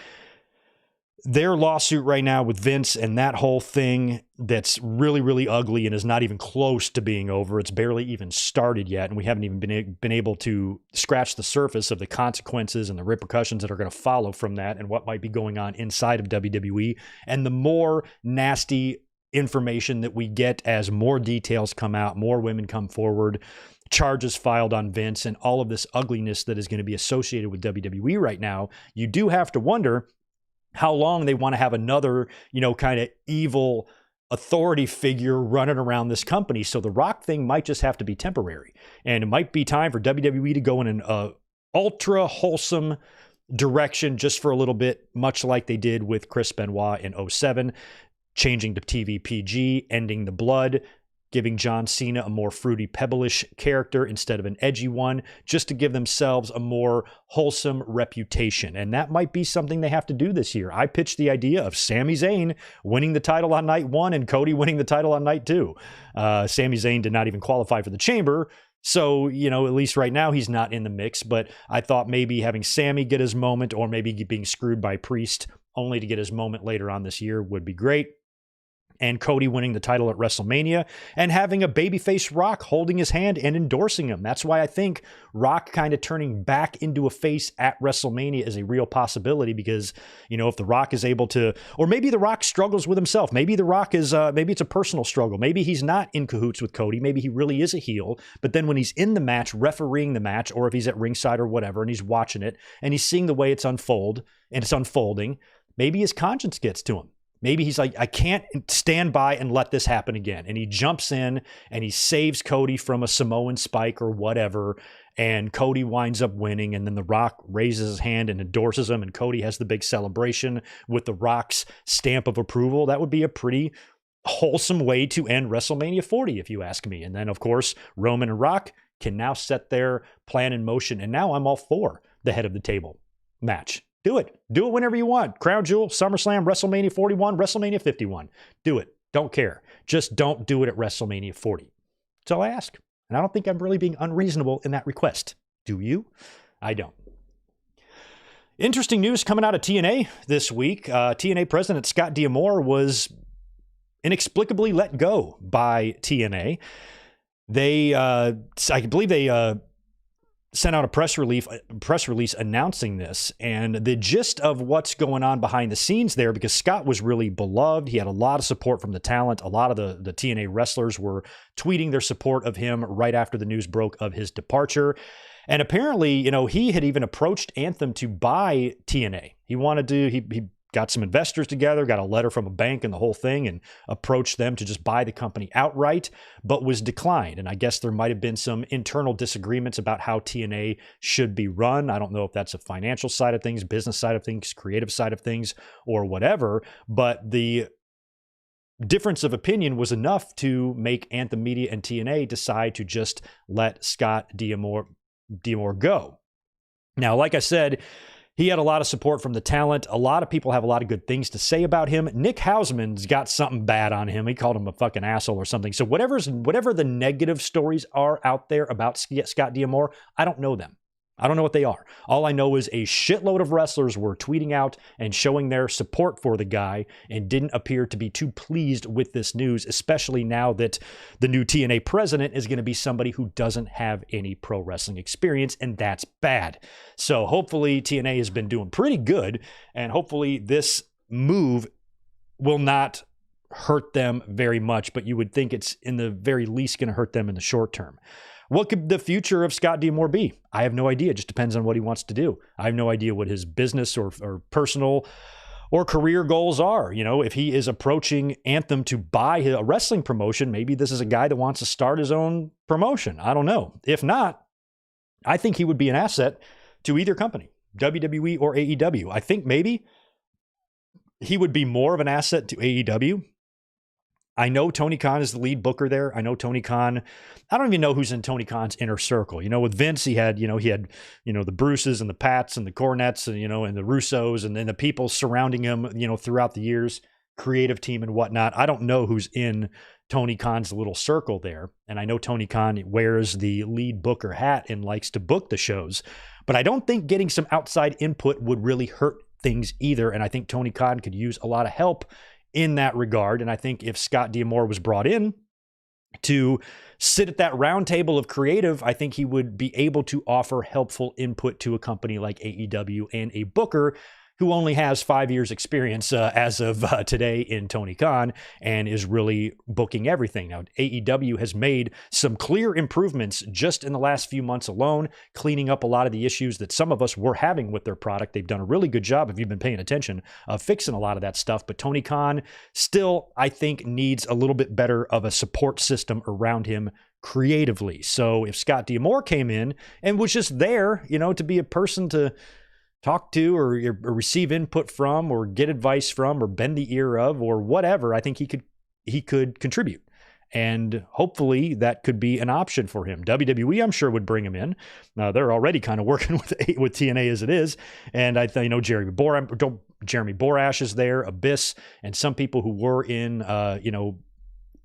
their lawsuit right now with Vince and that whole thing that's really, really ugly and is not even close to being over. It's barely even started yet. And we haven't even been able to scratch the surface of the consequences and the repercussions that are going to follow from that and what might be going on inside of WWE. And the more nasty information that we get as more details come out, more women come forward, charges filed on Vince, and all of this ugliness that is going to be associated with WWE right now, you do have to wonder how long they want to have another, kind of evil authority figure running around this company. So the Rock thing might just have to be temporary. And it might be time for WWE to go in an ultra wholesome direction just for a little bit, much like they did with Chris Benoit in 2007, changing to TV PG, ending the blood, giving John Cena a more fruity, pebblish character instead of an edgy one, just to give themselves a more wholesome reputation. And that might be something they have to do this year. I pitched the idea of Sami Zayn winning the title on night 1 and Cody winning the title on night 2. Sami Zayn did not even qualify for the Chamber, so, at least right now he's not in the mix. But I thought maybe having Sami get his moment, or maybe being screwed by Priest only to get his moment later on this year, would be great. And Cody winning the title at WrestleMania and having a babyface Rock holding his hand and endorsing him. That's why I think Rock kind of turning back into a face at WrestleMania is a real possibility, because, if the Rock is able to, or maybe the Rock struggles with himself. Maybe the Rock is, maybe it's a personal struggle. Maybe he's not in cahoots with Cody. Maybe he really is a heel. But then when he's in the match, refereeing the match, or if he's at ringside or whatever, and he's watching it and he's seeing the way it's unfolding, maybe his conscience gets to him. Maybe he's like, I can't stand by and let this happen again. And he jumps in and he saves Cody from a Samoan spike or whatever. And Cody winds up winning. And then The Rock raises his hand and endorses him. And Cody has the big celebration with The Rock's stamp of approval. That would be a pretty wholesome way to end WrestleMania 40, if you ask me. And then, of course, Roman and Rock can now set their plan in motion. And now I'm all for the head of the table match. Do it. Do it whenever you want. Crown Jewel, SummerSlam, WrestleMania 41, WrestleMania 51. Do it. Don't care. Just don't do it at WrestleMania 40. That's all I ask. And I don't think I'm really being unreasonable in that request. Do you? I don't. Interesting news coming out of TNA this week. TNA president Scott D'Amore was inexplicably let go by TNA. I believe they sent out a press release announcing this, and the gist of what's going on behind the scenes there, because Scott was really beloved. He had a lot of support from the talent. A lot of the TNA wrestlers were tweeting their support of him right after the news broke of his departure. And apparently, he had even approached Anthem to buy TNA. He got some investors together, got a letter from a bank and the whole thing, and approached them to just buy the company outright, but was declined. And I guess there might have been some internal disagreements about how TNA should be run. I don't know if that's a financial side of things, business side of things, creative side of things, or whatever, but the difference of opinion was enough to make Anthem Media and TNA decide to just let Scott D'Amore go. Now, like I said, he had a lot of support from the talent. A lot of people have a lot of good things to say about him. Nick Hausman's got something bad on him. He called him a fucking asshole or something. So whatever the negative stories are out there about Scott D'Amore, I don't know them. I don't know what they are. All I know is a shitload of wrestlers were tweeting out and showing their support for the guy and didn't appear to be too pleased with this news, especially now that the new TNA president is going to be somebody who doesn't have any pro wrestling experience, and that's bad. So hopefully TNA has been doing pretty good, and hopefully this move will not hurt them very much, but you would think it's in the very least going to hurt them in the short term. What could the future of Scott D'Amore be? I have no idea. It just depends on what he wants to do. I have no idea what his business or personal or career goals are. If he is approaching Anthem to buy a wrestling promotion, maybe this is a guy that wants to start his own promotion. I don't know. If not, I think he would be an asset to either company. WWE or AEW. I think maybe he would be more of an asset to AEW. I know Tony Khan is the lead booker there. I know Tony Khan. I don't even know who's in Tony Khan's inner circle. With Vince, he had the Bruces and the Pats and the Cornettes and, and the Russos and then the people surrounding him, throughout the years, creative team and whatnot. I don't know who's in Tony Khan's little circle there. And I know Tony Khan wears the lead booker hat and likes to book the shows, but I don't think getting some outside input would really hurt things either. And I think Tony Khan could use a lot of help in that regard. And I think if Scott D'Amore was brought in to sit at that round table of creative, I think he would be able to offer helpful input to a company like AEW and a booker who only has 5 years experience as of today in Tony Khan and is really booking everything. Now, AEW has made some clear improvements just in the last few months alone, cleaning up a lot of the issues that some of us were having with their product. They've done a really good job, if you've been paying attention, of fixing a lot of that stuff. But Tony Khan still, I think, needs a little bit better of a support system around him creatively. So if Scott D'Amore came in and was just there, to be a person to talk to or receive input from or get advice from or bend the ear of or whatever, I think he could contribute. And hopefully that could be an option for him. WWE, I'm sure, would bring him in. They're already kind of working with TNA as it is. And I think, Jeremy Borash is there, Abyss, and some people who were in,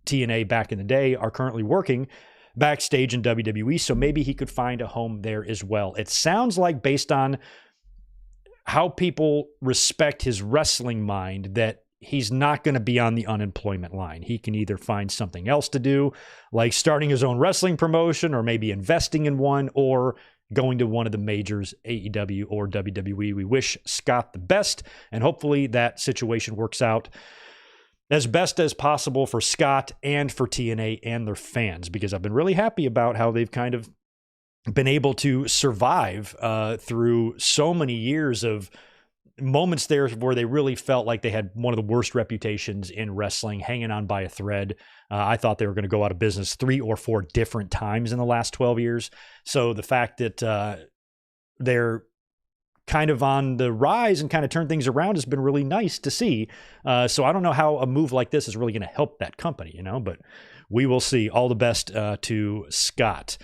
TNA back in the day are currently working backstage in WWE. So maybe he could find a home there as well. It sounds like, based on how people respect his wrestling mind, that he's not going to be on the unemployment line. He can either find something else to do, like starting his own wrestling promotion, or maybe investing in one, or going to one of the majors, AEW or WWE. We wish Scott the best, and hopefully that situation works out as best as possible for Scott and for TNA and their fans, because I've been really happy about how they've kind of been able to survive through so many years of moments there where they really felt like they had one of the worst reputations in wrestling, hanging on by a thread. I thought they were going to go out of business 3 or 4 different times in the last 12 years. So the fact that they're kind of on the rise and kind of turn things around has been really nice to see. So I don't know how a move like this is really going to help that company, but we will see. All the best to Scott.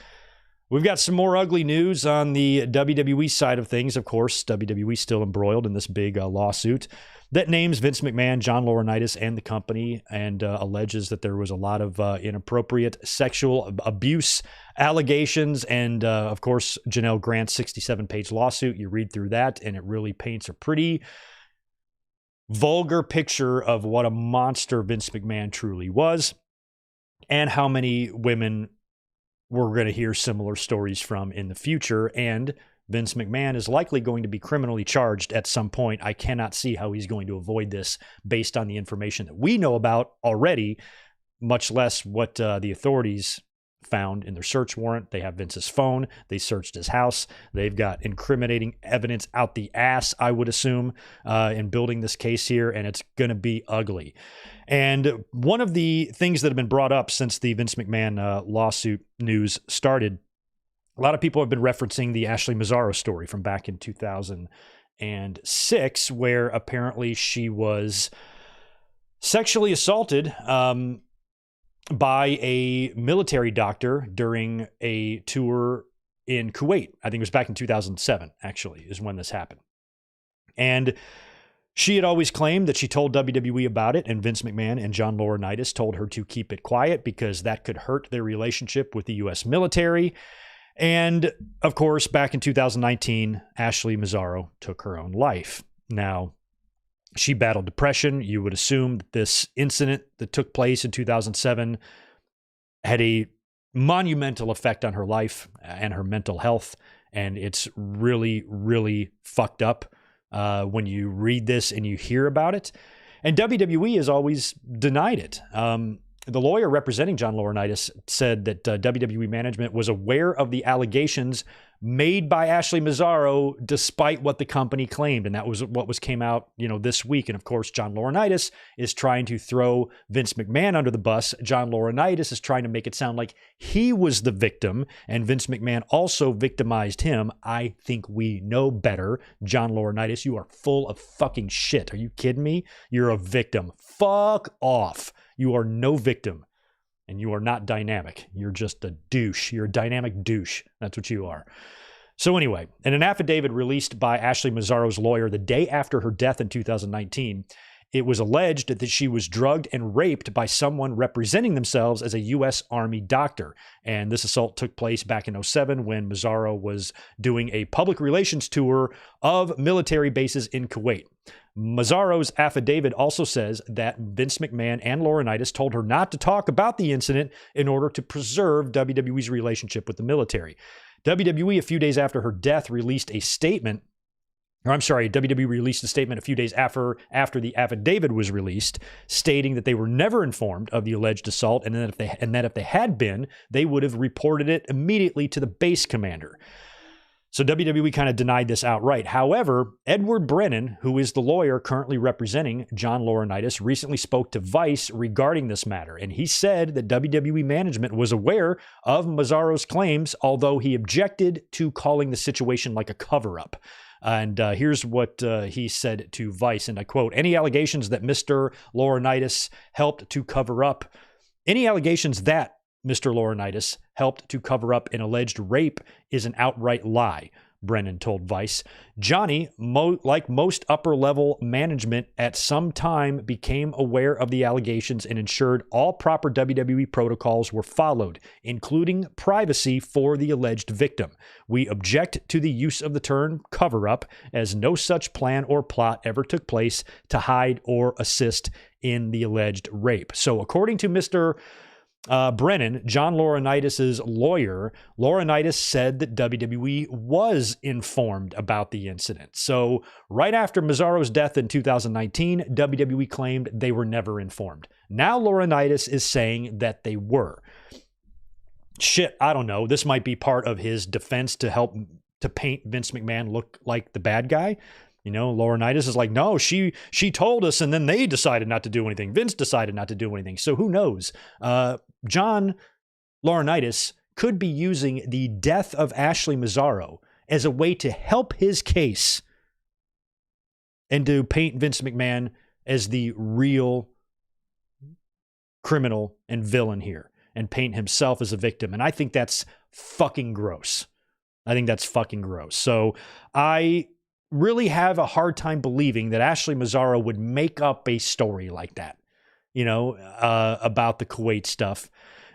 We've got some more ugly news on the WWE side of things. Of course, WWE still embroiled in this big lawsuit that names Vince McMahon, John Laurinaitis, and the company, and alleges that there was a lot of inappropriate sexual abuse allegations. And of course, Janelle Grant's 67-page lawsuit. You read through that, and it really paints a pretty vulgar picture of what a monster Vince McMahon truly was, and how many women we're going to hear similar stories from in the future. And Vince McMahon is likely going to be criminally charged at some point. I cannot see how he's going to avoid this based on the information that we know about already, much less what the authorities found in their search warrant. They have Vince's phone. They searched his house. They've got incriminating evidence out the ass, I would assume, in building this case here, and it's going to be ugly. And one of the things that have been brought up since the Vince McMahon lawsuit news started, a lot of people have been referencing the Ashley Mazzaro story from back in 2006, where apparently she was sexually assaulted by a military doctor during a tour in Kuwait. I think it was back in 2007, actually, is when this happened. And she had always claimed that she told WWE about it, and Vince McMahon and John Laurinaitis told her to keep it quiet because that could hurt their relationship with the U.S. military. And of course, back in 2019, Ashley Mazzaro took her own life. Now, she battled depression. You would assume that this incident that took place in 2007 had a monumental effect on her life and her mental health. And it's really, really fucked up when you read this and you hear about it. And WWE has always denied it. The lawyer representing John Laurinaitis said that WWE management was aware of the allegations, made by Ashley Mazzaro, despite what the company claimed. And that was what came out, this week. And of course, John Laurinaitis is trying to throw Vince McMahon under the bus. John Laurinaitis is trying to make it sound like he was the victim and Vince McMahon also victimized him. I think we know better. John Laurinaitis, you are full of fucking shit. Are you kidding me? You're a victim. Fuck off. You are no victim. And you are not dynamic. You're just a douche. You're a dynamic douche. That's what you are. So anyway, in an affidavit released by Ashley Mazzaro's lawyer the day after her death in 2019, it was alleged that she was drugged and raped by someone representing themselves as a U.S. Army doctor. And this assault took place back in 2007 when Mazzaro was doing a public relations tour of military bases in Kuwait. Mazzaro's affidavit also says that Vince McMahon and Laurinaitis told her not to talk about the incident in order to preserve WWE's relationship with the military. WWE, a few days after her death, released a statement. WWE released a statement a few days after the affidavit was released, stating that they were never informed of the alleged assault, and that if they had been, they would have reported it immediately to the base commander. So WWE kind of denied this outright. However, Edward Brennan, who is the lawyer currently representing John Laurinaitis, recently spoke to Vice regarding this matter. And he said that WWE management was aware of Mazzaro's claims, although he objected to calling the situation like a cover-up. And here's what he said to Vice, and I quote, "Any allegations that Mr. Laurinaitis helped to cover up an alleged rape is an outright lie," Brennan told Vice. "Johnny, like most upper-level management, at some time became aware of the allegations and ensured all proper WWE protocols were followed, including privacy for the alleged victim. We object to the use of the term cover-up, as no such plan or plot ever took place to hide or assist in the alleged rape." So according to Mr. Brennan, John Laurinaitis' lawyer, Laurinaitis said that WWE was informed about the incident. So right after Mazzaro's death in 2019, WWE claimed they were never informed. Now Laurinaitis is saying that they were. Shit, I don't know. This might be part of his defense to help to paint Vince McMahon look like the bad guy. Laurinaitis is like, no, she told us, and then they decided not to do anything. Vince decided not to do anything. So who knows? John Laurinaitis could be using the death of Ashley Mazzaro as a way to help his case and to paint Vince McMahon as the real criminal and villain here and paint himself as a victim. And I think that's fucking gross. So I really have a hard time believing that Ashley Mazzaro would make up a story like that, about the Kuwait stuff.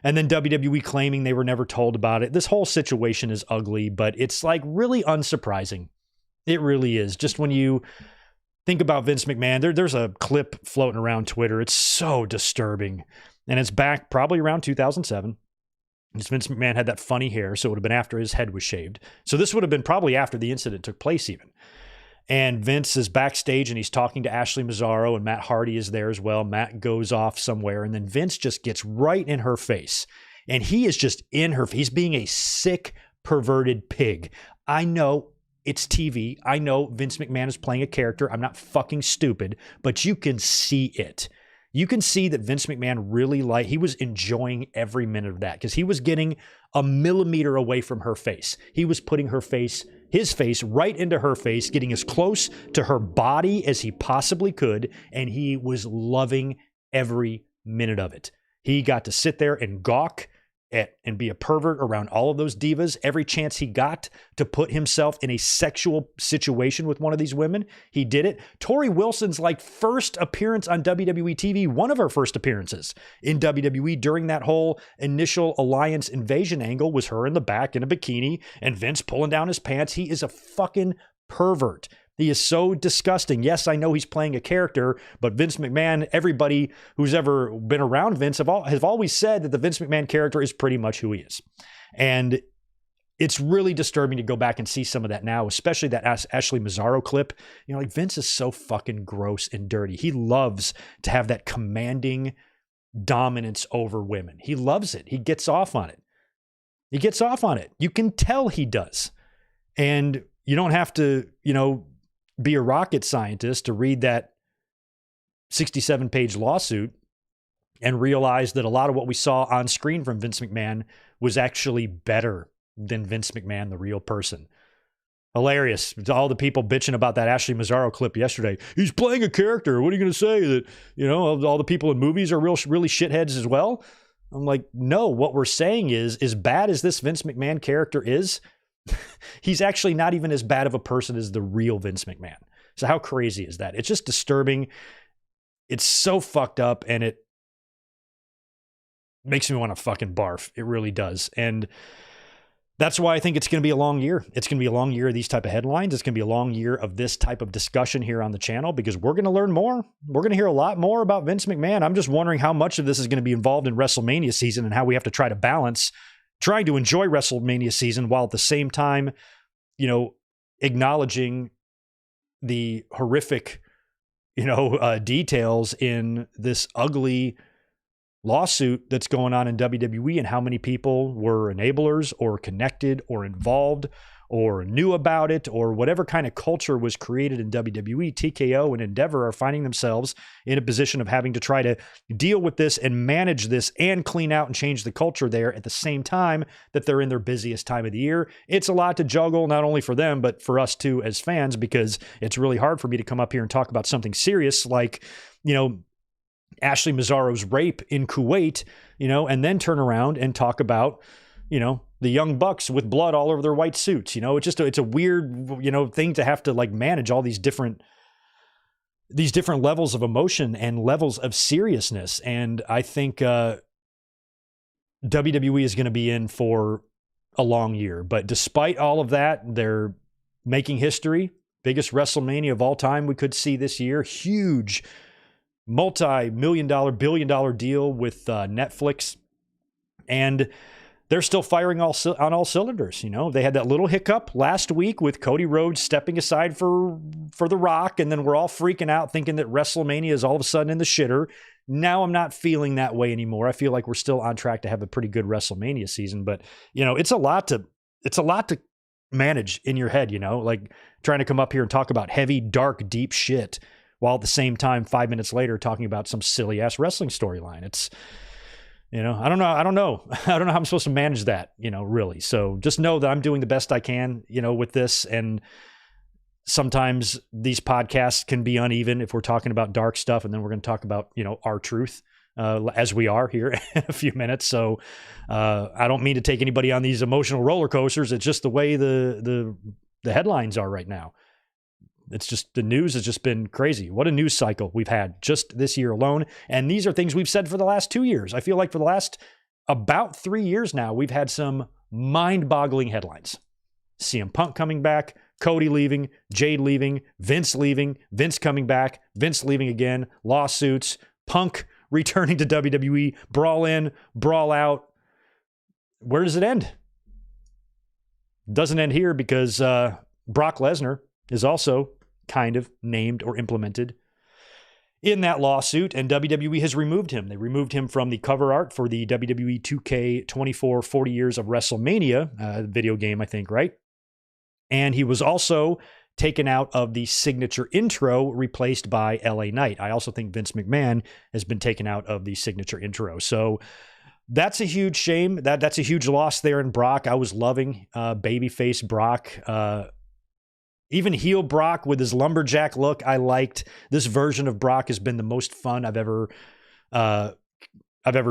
And then WWE claiming they were never told about it. This whole situation is ugly, but it's like really unsurprising. It really is. Just when you think about Vince McMahon, there's a clip floating around Twitter. It's so disturbing. And it's back probably around 2007. Vince McMahon had that funny hair, so it would have been after his head was shaved. So this would have been probably after the incident took place even. And Vince is backstage and he's talking to Ashley Mazzaro, and Matt Hardy is there as well. Matt goes off somewhere, and then Vince just gets right in her face. And he is just in her. He's being a sick, perverted pig. I know it's TV. I know Vince McMahon is playing a character. I'm not fucking stupid, but you can see it. You can see that Vince McMahon really he was enjoying every minute of that because he was getting a millimeter away from her face. He was putting his face right into her face, getting as close to her body as he possibly could, and he was loving every minute of it. He got to sit there and gawk at and be a pervert around all of those divas every chance he got to put himself in a sexual situation with one of these women. He did it. Tori Wilson's first appearance on WWE TV, one of her first appearances in WWE during that whole initial Alliance invasion angle, was her in the back in a bikini and Vince pulling down his pants. He is a fucking pervert. He is so disgusting. Yes, I know he's playing a character, but Vince McMahon, everybody who's ever been around Vince have always said that the Vince McMahon character is pretty much who he is. And it's really disturbing to go back and see some of that now, especially that Ashley Mazzaro clip. Vince is so fucking gross and dirty. He loves to have that commanding dominance over women. He loves it. He gets off on it. You can tell he does. And you don't have to, be a rocket scientist to read that 67-page lawsuit and realize that a lot of what we saw on screen from Vince McMahon was actually better than Vince McMahon, the real person. Hilarious. All the people bitching about that Ashley Mazzaro clip yesterday. He's playing a character. What are you going to say? That, all the people in movies are really shitheads as well? I'm like, no, what we're saying is, as bad as this Vince McMahon character is, he's actually not even as bad of a person as the real Vince McMahon. So how crazy is that? It's just disturbing. It's so fucked up, and it makes me want to fucking barf. It really does. And that's why I think it's going to be a long year. It's going to be a long year of these type of headlines. It's going to be a long year of this type of discussion here on the channel, because we're going to learn more. We're going to hear a lot more about Vince McMahon. I'm just wondering how much of this is going to be involved in WrestleMania season and how we have to try to balance trying to enjoy WrestleMania season while at the same time, acknowledging the horrific, details in this ugly lawsuit that's going on in WWE, and how many people were enablers or connected or involved or knew about it, or whatever kind of culture was created in WWE. TKO and Endeavor are finding themselves in a position of having to try to deal with this and manage this and clean out and change the culture there at the same time that they're in their busiest time of the year. It's a lot to juggle, not only for them, but for us too as fans, because it's really hard for me to come up here and talk about something serious like, Ashley Mazzaro's rape in Kuwait, and then turn around and talk about, the Young Bucks with blood all over their white suits. It's a weird, thing to have to like manage all these different levels of emotion and levels of seriousness. And I think WWE is going to be in for a long year. But despite all of that, they're making history. Biggest WrestleMania of all time we could see this year. Huge multi-million-dollar, billion-dollar deal with Netflix. And they're still firing on all cylinders. They had that little hiccup last week with Cody Rhodes stepping aside for The Rock, and then we're all freaking out thinking that WrestleMania is all of a sudden in the shitter. Now I'm not feeling that way anymore. I feel like we're still on track to have a pretty good WrestleMania season, but it's a lot to manage in your head, like trying to come up here and talk about heavy, dark, deep shit while at the same time 5 minutes later talking about some silly ass wrestling storyline. It's I don't know how I'm supposed to manage that, really. So just know that I'm doing the best I can, with this. And sometimes these podcasts can be uneven if we're talking about dark stuff, and then we're going to talk about, our truth, as we are here in a few minutes. So I don't mean to take anybody on these emotional roller coasters. It's just the way the headlines are right now. It's just, the news has just been crazy. What a news cycle we've had just this year alone. And these are things we've said for the last 2 years. I feel like for the last about 3 years now, we've had some mind-boggling headlines. CM Punk coming back, Cody leaving, Jade leaving, Vince coming back, Vince leaving again, lawsuits, Punk returning to WWE, brawl in, brawl out. Where does it end? It doesn't end here, because Brock Lesnar is also kind of named or implemented in that lawsuit, and WWE has removed him. They removed him from the cover art for the WWE 2K24 40 Years of WrestleMania video game, I think, right? And he was also taken out of the signature intro, replaced by LA Knight. I also think Vince McMahon has been taken out of the signature intro. So that's a huge shame. That's a huge loss there in Brock. I was loving babyface Brock. Even heel Brock with his lumberjack look, I liked. This version of Brock has been the most fun I've ever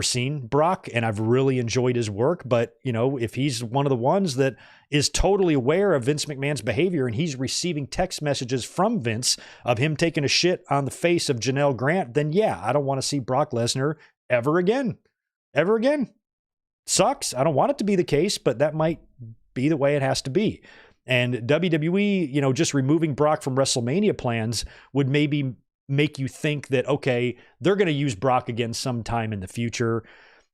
seen Brock, and I've really enjoyed his work. But, if he's one of the ones that is totally aware of Vince McMahon's behavior, and he's receiving text messages from Vince of him taking a shit on the face of Janelle Grant, then yeah, I don't want to see Brock Lesnar ever again. Ever again. Sucks. I don't want it to be the case, but that might be the way it has to be. And WWE, just removing Brock from WrestleMania plans would maybe make you think that, okay, they're going to use Brock again sometime in the future.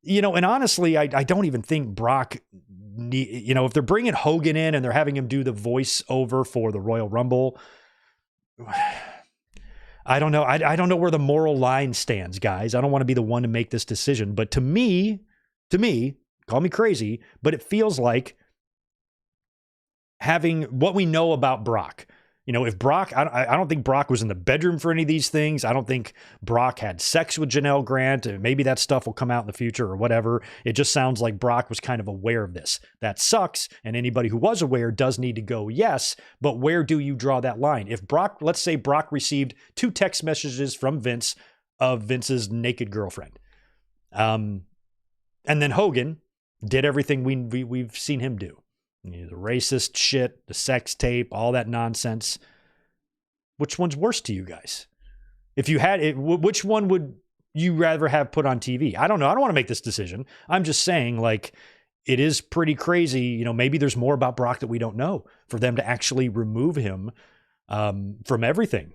And honestly, I don't even think Brock, if they're bringing Hogan in and they're having him do the voice over for the Royal Rumble, I don't know. I don't know where the moral line stands, guys. I don't want to be the one to make this decision. But to me, call me crazy, but it feels like having what we know about Brock. You know, if Brock, I don't think Brock was in the bedroom for any of these things. I don't think Brock had sex with Janelle Grant. Maybe that stuff will come out in the future or whatever. It just sounds like Brock was kind of aware of this. That sucks. And anybody who was aware does need to go, yes, but where do you draw that line? If Brock, let's say Brock received 2 text messages from Vince of Vince's naked girlfriend. And then Hogan did everything we've seen him do. You know, the racist shit, the sex tape, all that nonsense. Which one's worse to you guys? If you had it, which one would you rather have put on TV? I don't know. I don't want to make this decision. I'm just saying, like, it is pretty crazy. You know, maybe there's more about Brock that we don't know for them to actually remove him from everything.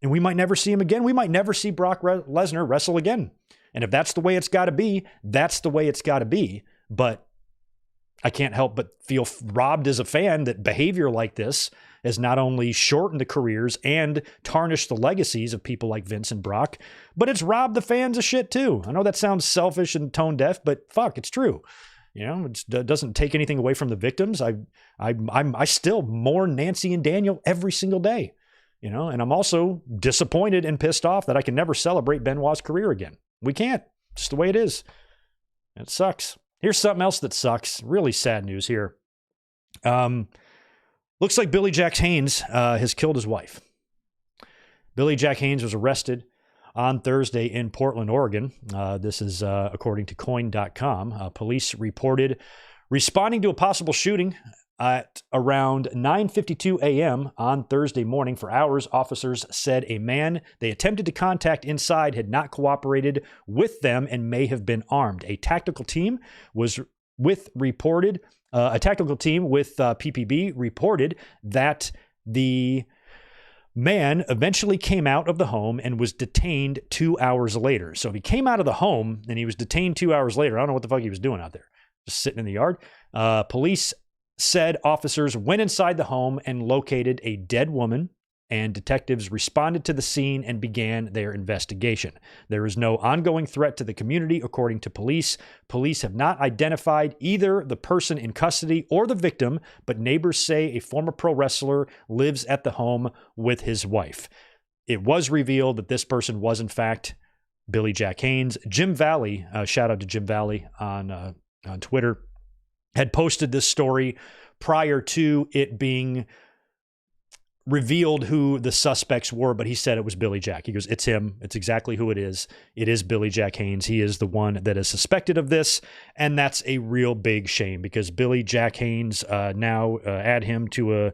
And we might never see him again. We might never see Brock Lesnar wrestle again. And if that's the way it's got to be, that's the way it's got to be. But I can't help but feel robbed as a fan that behavior like this has not only shortened the careers and tarnished the legacies of people like Vince and Brock, but it's robbed the fans of shit too. I know that sounds selfish and tone deaf, but fuck, it's true. You know, it doesn't take anything away from the victims. I still mourn Nancy and Daniel every single day, you know, and I'm also disappointed and pissed off that I can never celebrate Benoit's career again. We can't. It's the way it is. It sucks. Here's something else that sucks. Really sad news here. Looks like Billy Jack Haynes has killed his wife. Billy Jack Haynes was arrested on Thursday in Portland, Oregon. This is according to Coin.com. Police reported responding to a possible shooting at around 9:52 a.m. on Thursday morning. For hours, officers said a man they attempted to contact inside had not cooperated with them and may have been armed. A tactical team with PPB reported that the man eventually came out of the home and was detained 2 hours later. So he came out of the home and he was detained 2 hours later. I don't know what the fuck he was doing out there, just sitting in the yard. Police said officers went inside the home and located a dead woman, and detectives responded to the scene and began their investigation. There is no ongoing threat to the community, according to police. Police have not identified either the person in custody or the victim, but neighbors say a former pro wrestler lives at the home with his wife. It was revealed that this person was, in fact, Billy Jack Haynes. Jim Valley, shout out to Jim Valley on Twitter, had posted this story prior to it being revealed who the suspects were, but he said it was Billy Jack. He goes, it's him. It's exactly who it is. It is Billy Jack Haynes. He is the one that is suspected of this, and that's a real big shame because Billy Jack Haynes now add him to a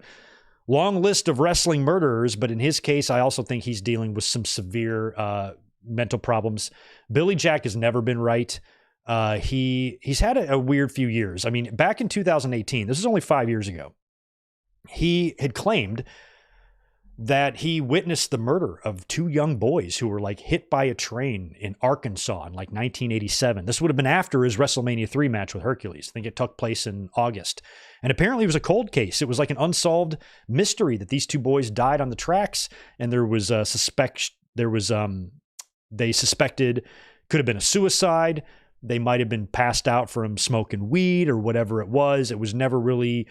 long list of wrestling murderers, but in his case, I also think he's dealing with some severe mental problems. Billy Jack has never been right. He's had a weird few years. I mean, back in 2018, this is only 5 years ago, he had claimed that he witnessed the murder of 2 young boys who were like hit by a train in Arkansas in like 1987. This would have been after his WrestleMania 3 match with Hercules. I think it took place in August. And apparently it was a cold case. It was like an unsolved mystery that these 2 boys died on the tracks. And there was they suspected could have been a suicide. They might have been passed out from smoking weed or whatever it was. It was never really,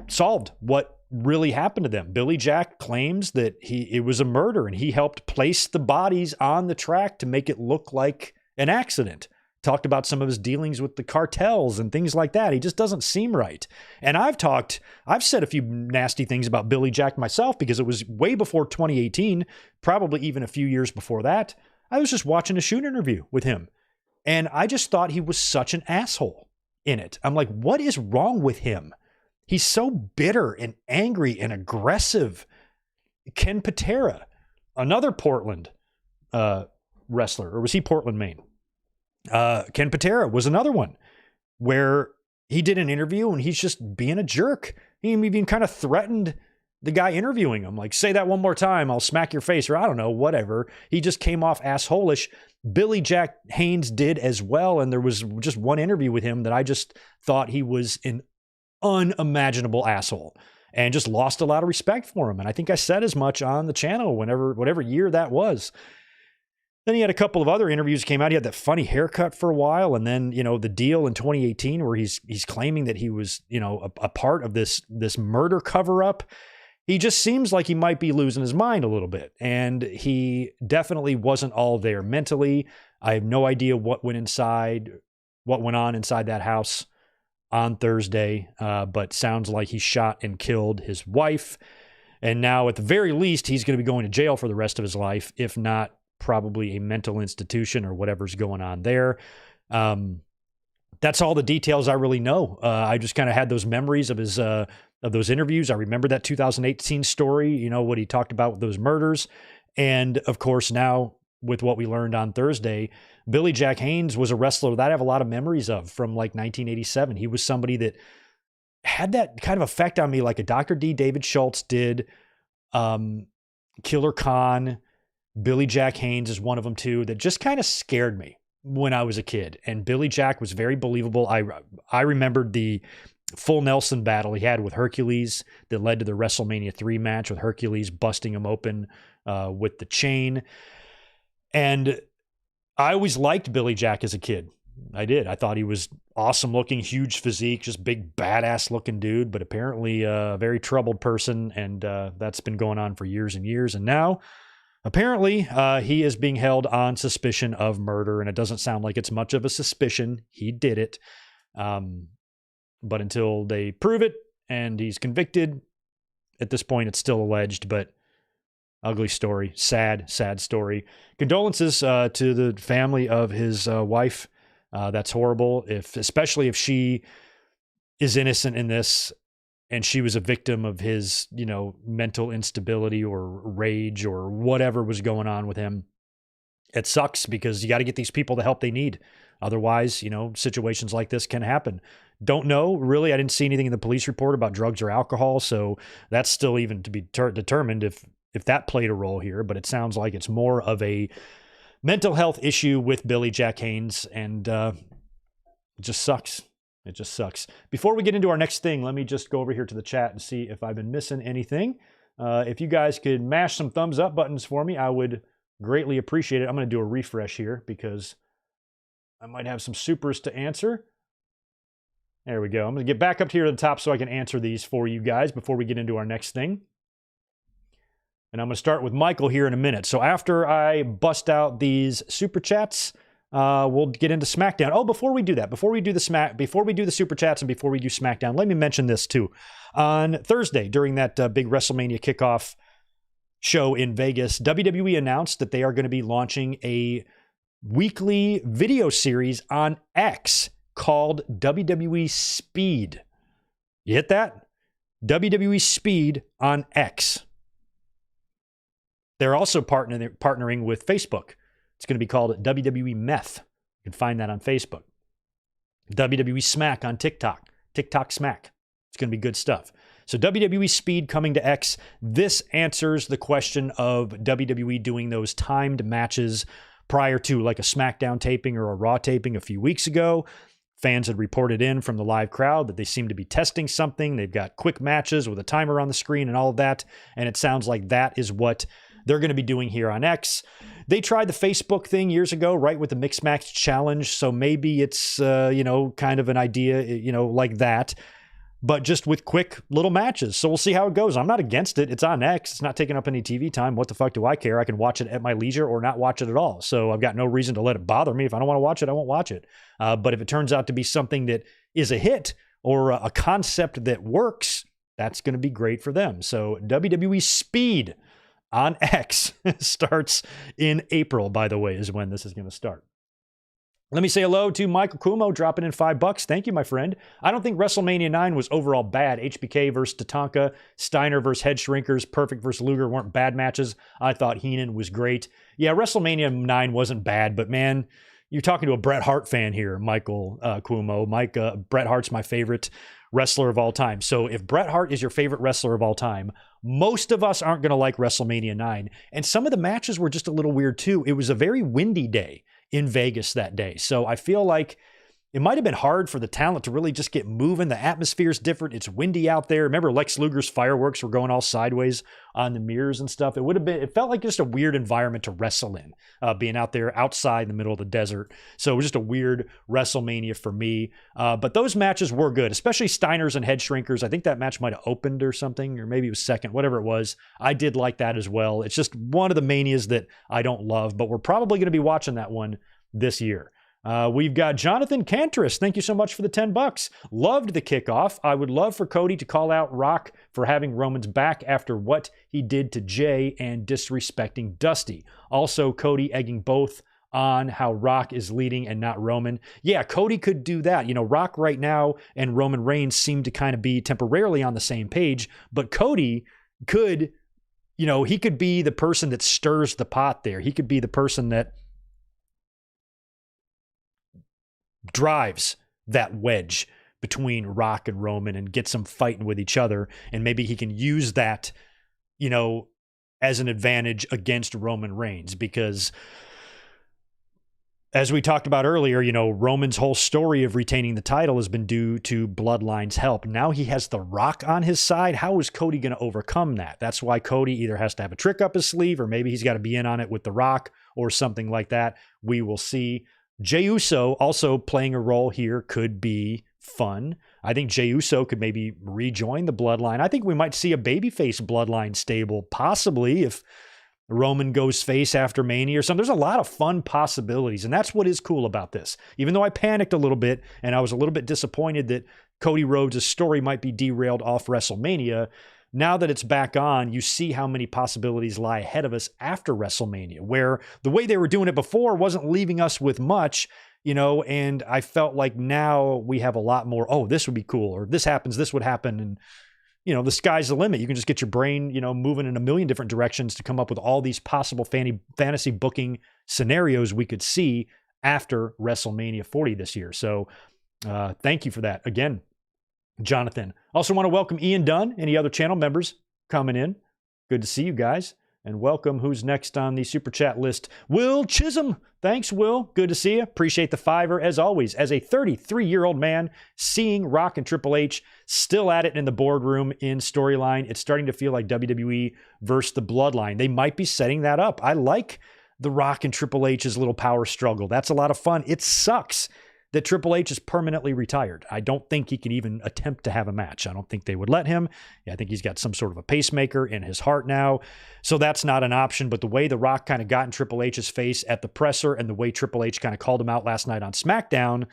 solved what really happened to them. Billy Jack claims that it was a murder and he helped place the bodies on the track to make it look like an accident. Talked about some of his dealings with the cartels and things like that. He just doesn't seem right. And I've said a few nasty things about Billy Jack myself because it was way before 2018, probably even a few years before that. I was just watching a shoot interview with him and I just thought he was such an asshole in it. I'm like, what is wrong with him? He's so bitter and angry and aggressive. Ken Patera, another Portland wrestler, or was he Portland, Maine? Ken Patera was another one where he did an interview and he's just being a jerk. He even kind of threatened the guy interviewing him, like, say that one more time, I'll smack your face, or I don't know, whatever. He just came off assholish. Billy Jack Haynes did as well, and there was just one interview with him that I just thought he was an unimaginable asshole and just lost a lot of respect for him. And I think I said as much on the channel whatever year that was. Then he had a couple of other interviews came out. He had that funny haircut for a while. And then, the deal in 2018 where he's claiming that he was, a part of this murder cover up. He just seems like he might be losing his mind a little bit. And he definitely wasn't all there mentally. I have no idea what went on inside that house on Thursday. But sounds like he shot and killed his wife. And now at the very least, he's going to be going to jail for the rest of his life, if not probably a mental institution or whatever's going on there. That's all the details I really know. I just kind of had those memories of his of those interviews. I remember that 2018 story, what he talked about with those murders. And of course, now with what we learned on Thursday, Billy Jack Haynes was a wrestler that I have a lot of memories of from like 1987. He was somebody that had that kind of effect on me like a Dr. D. David Schultz did. Killer Khan, Billy Jack Haynes is one of them too, that just kind of scared me when I was a kid. And Billy Jack was very believable. I remembered the full Nelson battle he had with Hercules that led to the WrestleMania 3 match with Hercules busting him open with the chain. And I always liked Billy Jack as a kid. I did. I thought he was awesome looking, huge physique, just big badass looking dude, but apparently a very troubled person. And that's been going on for years and years. And now apparently he is being held on suspicion of murder. And it doesn't sound like it's much of a suspicion. He did it. But until they prove it and he's convicted, at this point, it's still alleged, but ugly story, sad story. Condolences to the family of his wife. That's horrible. Especially if she is innocent in this and she was a victim of his, mental instability or rage or whatever was going on with him. It sucks because you got to get these people the help they need. Otherwise, situations like this can happen. Don't know, really. I didn't see anything in the police report about drugs or alcohol, so that's still even to be determined if that played a role here. But it sounds like it's more of a mental health issue with Billy Jack Haynes, and it just sucks. It just sucks. Before we get into our next thing, let me just go over here to the chat and see if I've been missing anything. If you guys could mash some thumbs up buttons for me, I would greatly appreciate it. I'm going to do a refresh here because I might have some supers to answer. There we go. I'm going to get back up here to the top so I can answer these for you guys before we get into our next thing. And I'm going to start with Michael here in a minute. So after I bust out these super chats, we'll get into SmackDown. Oh, before we do that, before we do the super chats and before we do SmackDown, let me mention this too. On Thursday, during that big WrestleMania kickoff show in Vegas, WWE announced that they are going to be launching a weekly video series on X called WWE Speed. You hit that? WWE Speed on X. They're also partnering with Facebook. It's going to be called WWE Meth. You can find that on Facebook. WWE Smack on TikTok. TikTok Smack. It's going to be good stuff. So WWE Speed coming to X. This answers the question of WWE doing those timed matches prior to like a SmackDown taping or a Raw taping a few weeks ago. Fans had reported in from the live crowd that they seem to be testing something. They've got quick matches with a timer on the screen and all of that. And it sounds like that is what they're going to be doing here on X. They tried the Facebook thing years ago, right, with the Mix Match Challenge. So maybe it's, kind of an idea, like that, but just with quick little matches. So we'll see how it goes. I'm not against it. It's on X. It's not taking up any TV time. What the fuck do I care? I can watch it at my leisure or not watch it at all. So I've got no reason to let it bother me. If I don't want to watch it, I won't watch it. But if it turns out to be something that is a hit or a concept that works, that's going to be great for them. So WWE Speed on X starts in April, by the way, is when this is going to start. Let me say hello to Michael Kumo dropping in $5. Thank you, my friend. I don't think WrestleMania 9 was overall bad. HBK versus Tatanka, Steiner versus Head Shrinkers, Perfect versus Luger weren't bad matches. I thought Heenan was great. Yeah, WrestleMania 9 wasn't bad, but man, you're talking to a Bret Hart fan here, Michael Kumo. Bret Hart's my favorite wrestler of all time. So if Bret Hart is your favorite wrestler of all time, most of us aren't going to like WrestleMania 9. And some of the matches were just a little weird too. It was a very windy day in Vegas that day. So I feel like it might have been hard for the talent to really just get moving. The atmosphere's different. It's windy out there. Remember Lex Luger's fireworks were going all sideways on the mirrors and stuff. It felt like just a weird environment to wrestle in, being out there outside in the middle of the desert. So it was just a weird WrestleMania for me. But those matches were good, especially Steiner's and Head Shrinkers. I think that match might have opened or something, or maybe it was second, whatever it was. I did like that as well. It's just one of the manias that I don't love, but we're probably going to be watching that one this year. We've got Jonathan Cantris. Thank you so much for the $10. Loved the kickoff. I would love for Cody to call out Rock for having Roman's back after what he did to Jay and disrespecting Dusty. Also, Cody egging both on how Rock is leading and not Roman. Yeah, Cody could do that. You know, Rock right now and Roman Reigns seem to kind of be temporarily on the same page, but Cody could, you know, he could be the person that stirs the pot there. He could be the person that drives that wedge between Rock and Roman and gets them fighting with each other. And maybe he can use that, you know, as an advantage against Roman Reigns, because as we talked about earlier, you know, Roman's whole story of retaining the title has been due to Bloodline's help. Now he has The Rock on his side. How is Cody going to overcome that? That's why Cody either has to have a trick up his sleeve, or maybe he's got to be in on it with The Rock or something like that. We will see. Jey Uso also playing a role here could be fun. I think Jey Uso could maybe rejoin the Bloodline. I think we might see a babyface Bloodline stable, possibly if Roman goes face after Mania or something. There's a lot of fun possibilities, and that's what is cool about this. Even though I panicked a little bit and I was a little bit disappointed that Cody Rhodes' story might be derailed off WrestleMania, now that it's back on, you see how many possibilities lie ahead of us after WrestleMania, where the way they were doing it before wasn't leaving us with much, you know, and I felt like now we have a lot more, oh, this would be cool, or this happens, this would happen, and, you know, the sky's the limit. You can just get your brain, you know, moving in a million different directions to come up with all these possible fantasy booking scenarios we could see after WrestleMania 40 this year. So thank you for that again, Jonathan. Also want to welcome Ian Dunn, any other channel members coming in. Good to see you guys. And welcome, who's next on the super chat list? Will Chisholm. Thanks, Will. Good to see you. Appreciate the $5 as always. As a 33-year-old man, seeing Rock and Triple H still at it in the boardroom in storyline, it's starting to feel like WWE versus the Bloodline. They might be setting that up. I like the Rock and Triple H's little power struggle. That's a lot of fun. It sucks that Triple H is permanently retired. I don't think he can even attempt to have a match. I don't think they would let him. I think he's got some sort of a pacemaker in his heart now. So that's not an option. But the way The Rock kind of got in Triple H's face at the presser and the way Triple H kind of called him out last night on SmackDown,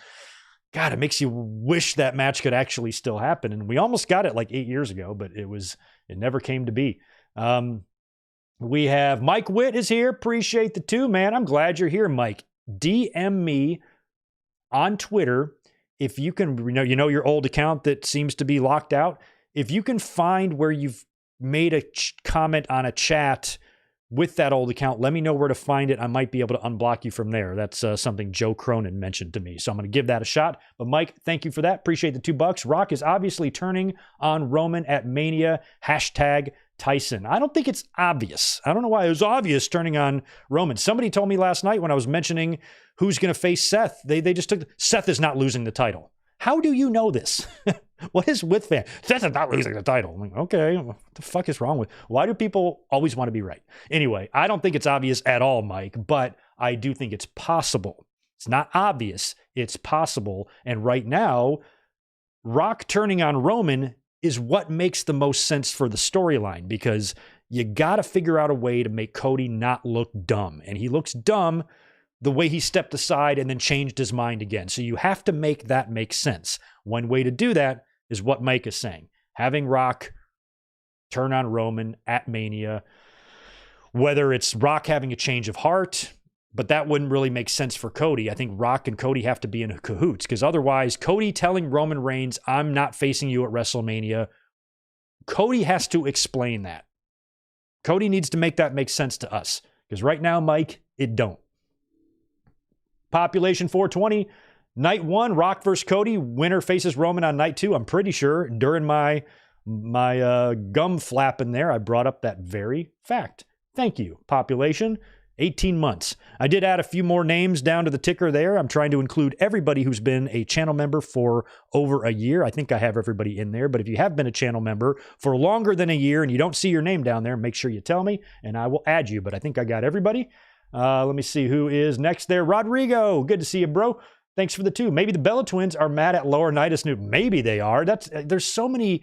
God, it makes you wish that match could actually still happen. And we almost got it like 8 years ago, but it never came to be. We have Mike Witt is here. Appreciate the $2, man. I'm glad you're here, Mike. DM me on Twitter, if you can, you know your old account that seems to be locked out. If you can find where you've made a comment on a chat with that old account, let me know where to find it. I might be able to unblock you from there. That's something Joe Cronin mentioned to me. So I'm going to give that a shot. But Mike, thank you for that. Appreciate the $2. Rock is obviously turning on Roman at Mania. # Tyson. I don't think it's obvious. I don't know why it was obvious turning on Roman. Somebody told me last night when I was mentioning who's going to face Seth, they just took, Seth is not losing the title. How do you know this? What is with fan? Seth is not losing the title. I'm like, okay, what the fuck is wrong with, why do people always want to be right? Anyway, I don't think it's obvious at all, Mike, but I do think it's possible. It's not obvious. It's possible. And right now, Rock turning on Roman is what makes the most sense for the storyline, because you got to figure out a way to make Cody not look dumb. And he looks dumb the way he stepped aside and then changed his mind again. So you have to make that make sense. One way to do that is what Mike is saying. Having Rock turn on Roman at Mania, whether it's Rock having a change of heart, but that wouldn't really make sense for Cody. I think Rock and Cody have to be in cahoots, because otherwise Cody telling Roman Reigns, I'm not facing you at WrestleMania, Cody has to explain that. Cody needs to make that make sense to us, because right now, Mike, it don't. Population 420, night 1, Rock versus Cody. Winner faces Roman on night 2. I'm pretty sure during my gum flapping there, I brought up that very fact. Thank you, Population. 18 months. I did add a few more names down to the ticker there. I'm trying to include everybody who's been a channel member for over a year. I think I have everybody in there, but if you have been a channel member for longer than a year and you don't see your name down there, make sure you tell me and I will add you. But I think I got everybody. Let me see who is next there. Rodrigo, good to see you, bro. Thanks for the 2. Maybe the Bella Twins are mad at Laurinaitis. Maybe they are. There's so many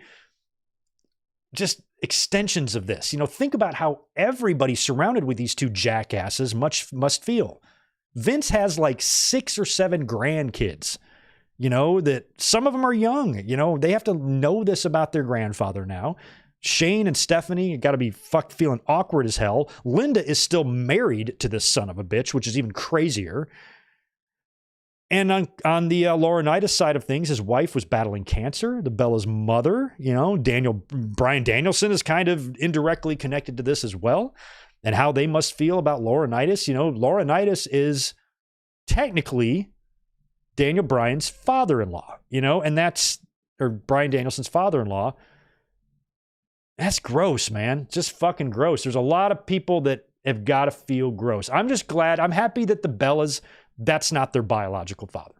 just extensions of this. Think about how everybody surrounded with these 2 jackasses must feel. Vince has like 6 or 7 grandkids, that some of them are young. They have to know this about their grandfather now. Shane and Stephanie got to be feeling awkward as hell. Linda is still married to this son of a bitch, which is even crazier. And on the Laurinaitis side of things, his wife was battling cancer. The Bella's mother, Bryan Danielson is kind of indirectly connected to this as well. And how they must feel about Laurinaitis. Laurinaitis is technically Daniel Bryan's father-in-law, or Bryan Danielson's father-in-law. That's gross, man. Just fucking gross. There's a lot of people that have got to feel gross. I'm just glad. I'm happy that the Bellas, that's not their biological father.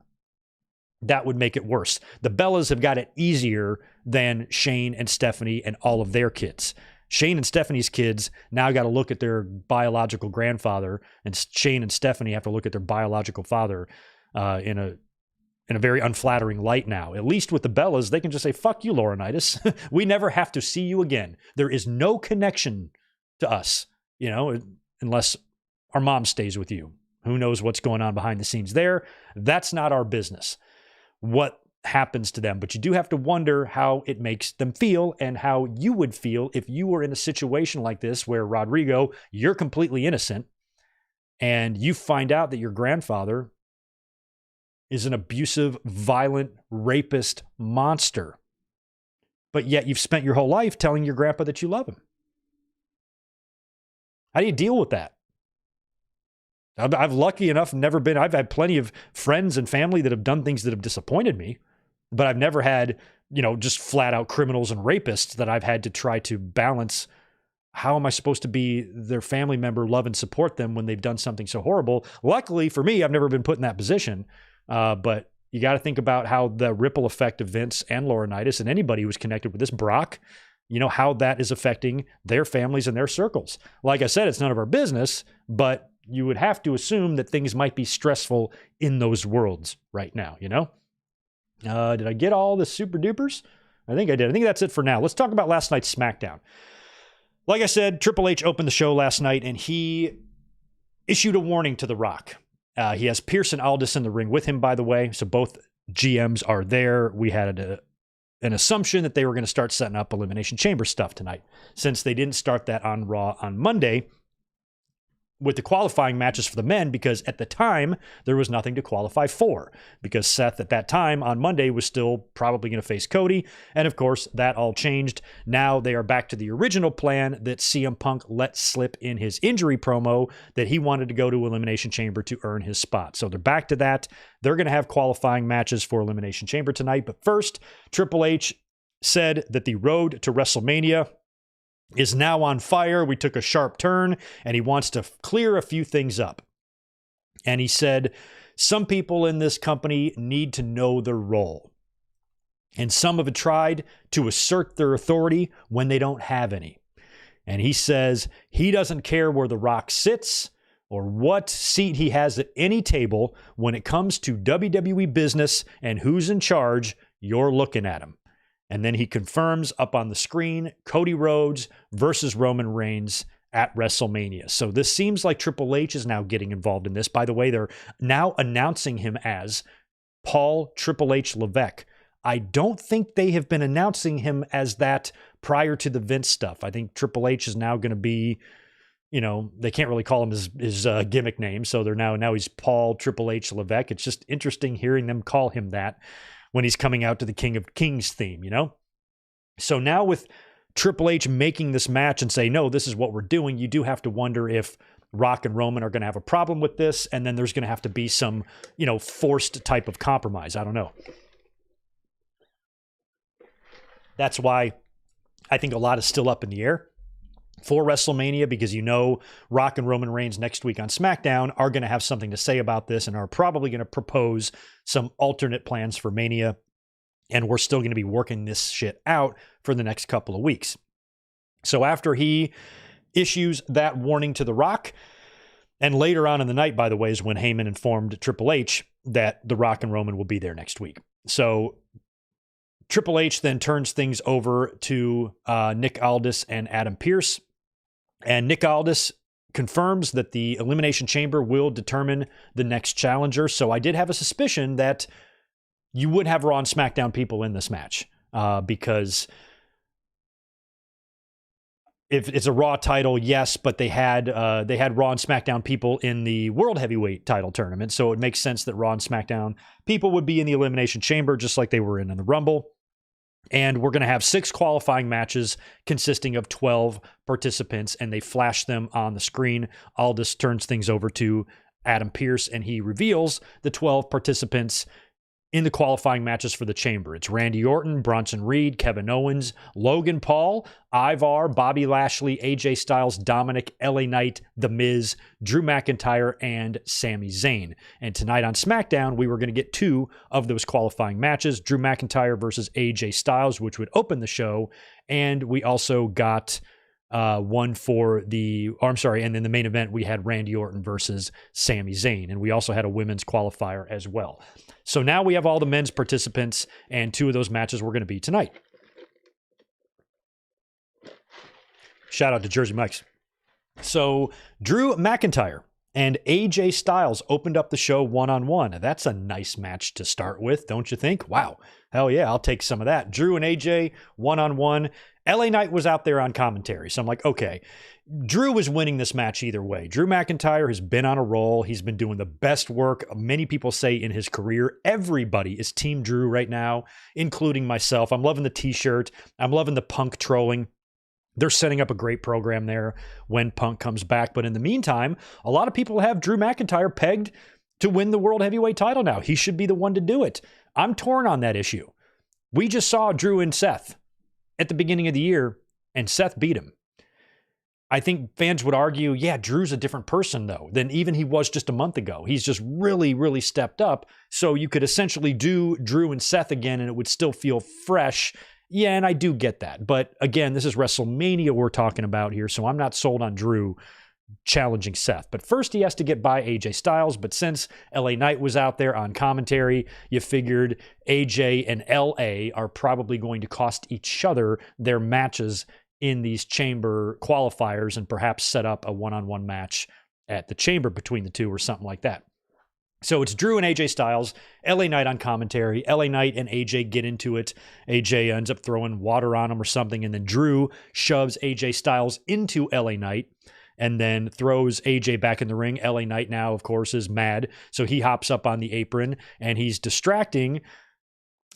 That would make it worse. The Bellas have got it easier than Shane and Stephanie and all of their kids. Shane and Stephanie's kids now got to look at their biological grandfather, and Shane and Stephanie have to look at their biological father in a very unflattering light now. At least with the Bellas, they can just say, fuck you, Laurinaitis. We never have to see you again. There is no connection to us, unless our mom stays with you. Who knows what's going on behind the scenes there? That's not our business, what happens to them. But you do have to wonder how it makes them feel and how you would feel if you were in a situation like this where, Rodrigo, you're completely innocent and you find out that your grandfather is an abusive, violent, rapist monster. But yet you've spent your whole life telling your grandpa that you love him. How do you deal with that? I've lucky enough I've had plenty of friends and family that have done things that have disappointed me, but I've never had, just flat out criminals and rapists that I've had to try to balance. How am I supposed to be their family member, love and support them when they've done something so horrible? Luckily for me, I've never been put in that position. But you got to think about how the ripple effect of Vince and Laurinaitis and anybody who's connected with this, Brock, how that is affecting their families and their circles. Like I said, it's none of our business, but you would have to assume that things might be stressful in those worlds right now, Did I get all the super dupers? I think I did. I think that's it for now. Let's talk about last night's SmackDown. Like I said, Triple H opened the show last night and he issued a warning to The Rock. He has Pierce and Aldis in the ring with him, by the way. So both GMs are there. We had an assumption that they were going to start setting up Elimination Chamber stuff tonight, since they didn't start that on Raw on Monday with the qualifying matches for the men, because at the time there was nothing to qualify for, because Seth at that time on Monday was still probably going to face Cody. And of course that all changed. Now they are back to the original plan that CM Punk let slip in his injury promo, that he wanted to go to Elimination Chamber to earn his spot. So they're back to that. They're going to have qualifying matches for Elimination Chamber tonight. But first, Triple H said that the road to WrestleMania is now on fire. We took a sharp turn, and he wants to clear a few things up. And he said, some people in this company need to know their role. And some have tried to assert their authority when they don't have any. And he says he doesn't care where The Rock sits or what seat he has at any table. When it comes to WWE business and who's in charge, you're looking at him. And then he confirms up on the screen, Cody Rhodes versus Roman Reigns at WrestleMania. So this seems like Triple H is now getting involved in this. By the way, they're now announcing him as Paul Triple H Levesque. I don't think they have been announcing him as that prior to the Vince stuff. I think Triple H is now going to be, they can't really call him his gimmick name. So they're now he's Paul Triple H Levesque. It's just interesting hearing them call him that when he's coming out to the King of Kings theme, So now with Triple H making this match and say, no, this is what we're doing, you do have to wonder if Rock and Roman are going to have a problem with this, and then there's going to have to be some, forced type of compromise. I don't know. That's why I think a lot is still up in the air. for WrestleMania, because Rock and Roman Reigns next week on SmackDown are going to have something to say about this and are probably going to propose some alternate plans for Mania. And we're still going to be working this shit out for the next couple of weeks. So after he issues that warning to The Rock, and later on in the night, by the way, is when Heyman informed Triple H that The Rock and Roman will be there next week. So Triple H then turns things over to Nick Aldis and Adam Pearce. And Nick Aldis confirms that the Elimination Chamber will determine the next challenger. So I did have a suspicion that you would have Raw and SmackDown people in this match because if it's a Raw title, yes, but they had Raw and SmackDown people in the World Heavyweight title tournament. So it makes sense that Raw and SmackDown people would be in the Elimination Chamber just like they were in the Rumble. And we're going to have 6 qualifying matches consisting of 12 participants, and they flash them on the screen. Aldis turns things over to Adam Pearce, and he reveals the 12 participants in the qualifying matches for the Chamber. It's Randy Orton, Bronson Reed, Kevin Owens, Logan Paul, Ivar, Bobby Lashley, AJ Styles, Dominic, LA Knight, The Miz, Drew McIntyre, and Sami Zayn. And tonight on SmackDown, we were going to get 2 of those qualifying matches, Drew McIntyre versus AJ Styles, which would open the show. And we also got one for and then the main event, we had Randy Orton versus Sami Zayn. And we also had a women's qualifier as well. So now we have all the men's participants, and 2 of those matches were going to be tonight. Shout out to Jersey Mike's. So Drew McIntyre and AJ Styles opened up the show one-on-one. That's a nice match to start with, don't you think? Wow. Hell yeah, I'll take some of that. Drew and AJ one-on-one. LA Knight was out there on commentary. So I'm like, okay, Drew was winning this match either way. Drew McIntyre has been on a roll. He's been doing the best work, many people say, in his career. Everybody is Team Drew right now, including myself. I'm loving the t-shirt. I'm loving the Punk trolling. They're setting up a great program there when Punk comes back. But in the meantime, a lot of people have Drew McIntyre pegged to win the World Heavyweight title now. He should be the one to do it. I'm torn on that issue. We just saw Drew and Seth at the beginning of the year, and Seth beat him. I think fans would argue, yeah, Drew's a different person, though, than even he was just a month ago. He's just really, really stepped up. So you could essentially do Drew and Seth again, and it would still feel fresh. Yeah, and I do get that. But again, this is WrestleMania we're talking about here, so I'm not sold on Drew challenging Seth. But first he has to get by AJ Styles. But since LA Knight was out there on commentary, you figured AJ and LA are probably going to cost each other their matches in these Chamber qualifiers and perhaps set up a one-on-one match at the Chamber between the two or something like that. So it's Drew and AJ Styles, LA Knight on commentary. LA Knight and AJ get into it. AJ ends up throwing water on him or something, and then Drew shoves AJ Styles into LA Knight and then throws AJ back in the ring. LA Knight now, of course, is mad. So he hops up on the apron and he's distracting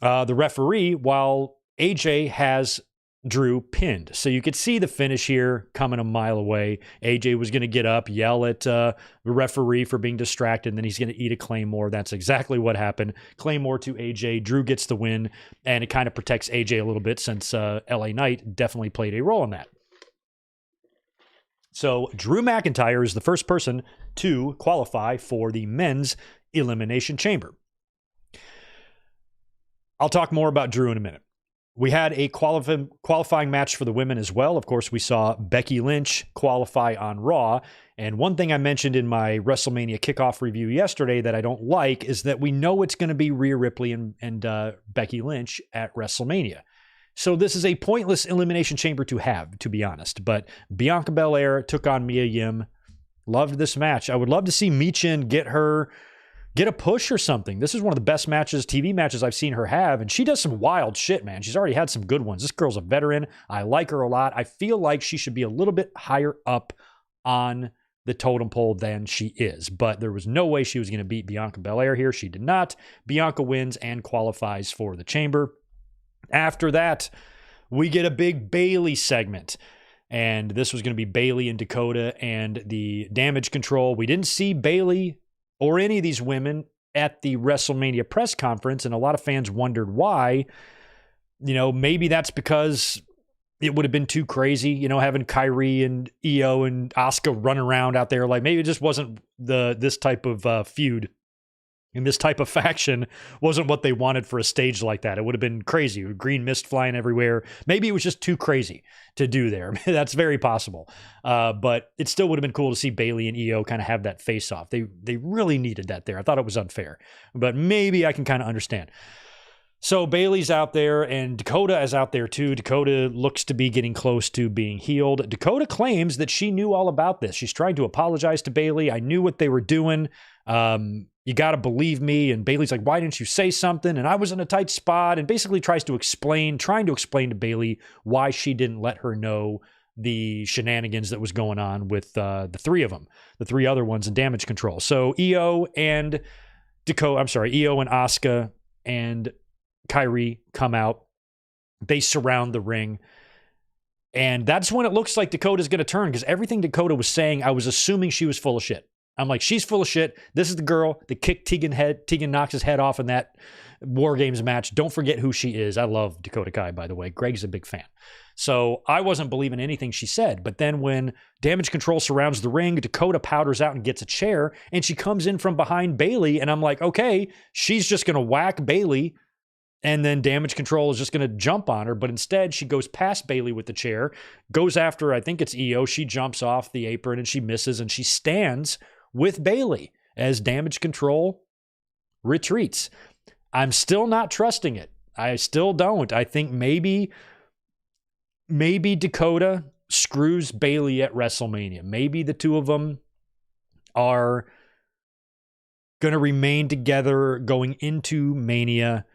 the referee while AJ has Drew pinned. So you could see the finish here coming a mile away. AJ was going to get up, yell at the referee for being distracted, and then he's going to eat a Claymore. That's exactly what happened. Claymore to AJ. Drew gets the win, and it kind of protects AJ a little bit since LA Knight definitely played a role in that. So Drew McIntyre is the first person to qualify for the men's Elimination Chamber. I'll talk more about Drew in a minute. We had a qualifying match for the women as well. Of course, we saw Becky Lynch qualify on Raw. And one thing I mentioned in my WrestleMania kickoff review yesterday that I don't like is that we know it's going to be Rhea Ripley and Becky Lynch at WrestleMania. So this is a pointless Elimination Chamber to have, to be honest. But Bianca Belair took on Mia Yim. Loved this match. I would love to see Michin get a push or something. This is one of the best matches, TV matches I've seen her have, and she does some wild shit, man. She's already had some good ones. This girl's a veteran. I like her a lot. I feel like she should be a little bit higher up on the totem pole than she is, but there was no way she was going to beat Bianca Belair here. She did not. Bianca wins and qualifies for the Chamber. After that, we get a big Bayley segment. And this was going to be Bayley and Dakota and the Damage Control. We didn't see Bayley or any of these women at the WrestleMania press conference, and a lot of fans wondered why. You know, maybe that's because it would have been too crazy, having Kyrie and Io and Asuka run around out there. Like maybe it just wasn't this type of feud. And this type of faction wasn't what they wanted for a stage like that. It would have been crazy. Green mist flying everywhere. Maybe it was just too crazy to do there. That's very possible. But it still would have been cool to see Bayley and Io kind of have that face off. They really needed that there. I thought it was unfair, but maybe I can kind of understand. So Bayley's out there and Dakota is out there too. Dakota looks to be getting close to being healed. Dakota claims that she knew all about this. She's trying to apologize to Bayley. I knew what they were doing. You got to believe me. And Bayley's like, why didn't you say something? And I was in a tight spot, and basically trying to explain to Bayley why she didn't let her know the shenanigans that was going on with the three of them, the three other ones in Damage Control. So Io and Asuka and Kyrie come out. They surround the ring. And that's when it looks like Dakota's going to turn, because everything Dakota was saying, I was assuming she was full of shit. I'm like, she's full of shit. This is the girl that kicked Tegan Knox's head off in that War Games match. Don't forget who she is. I love Dakota Kai, by the way. Greg's a big fan. So I wasn't believing anything she said. But then when Damage Control surrounds the ring, Dakota powders out and gets a chair, and she comes in from behind Bayley. And I'm like, okay, she's just going to whack Bayley, and then Damage Control is just going to jump on her. But instead, she goes past Bayley with the chair, goes after, I think it's Io. She jumps off the apron and she misses, and she stands with Bayley as Damage Control retreats. I'm still not trusting it. I still don't. I think maybe Dakota screws Bayley at WrestleMania. Maybe the two of them are going to remain together going into Mania.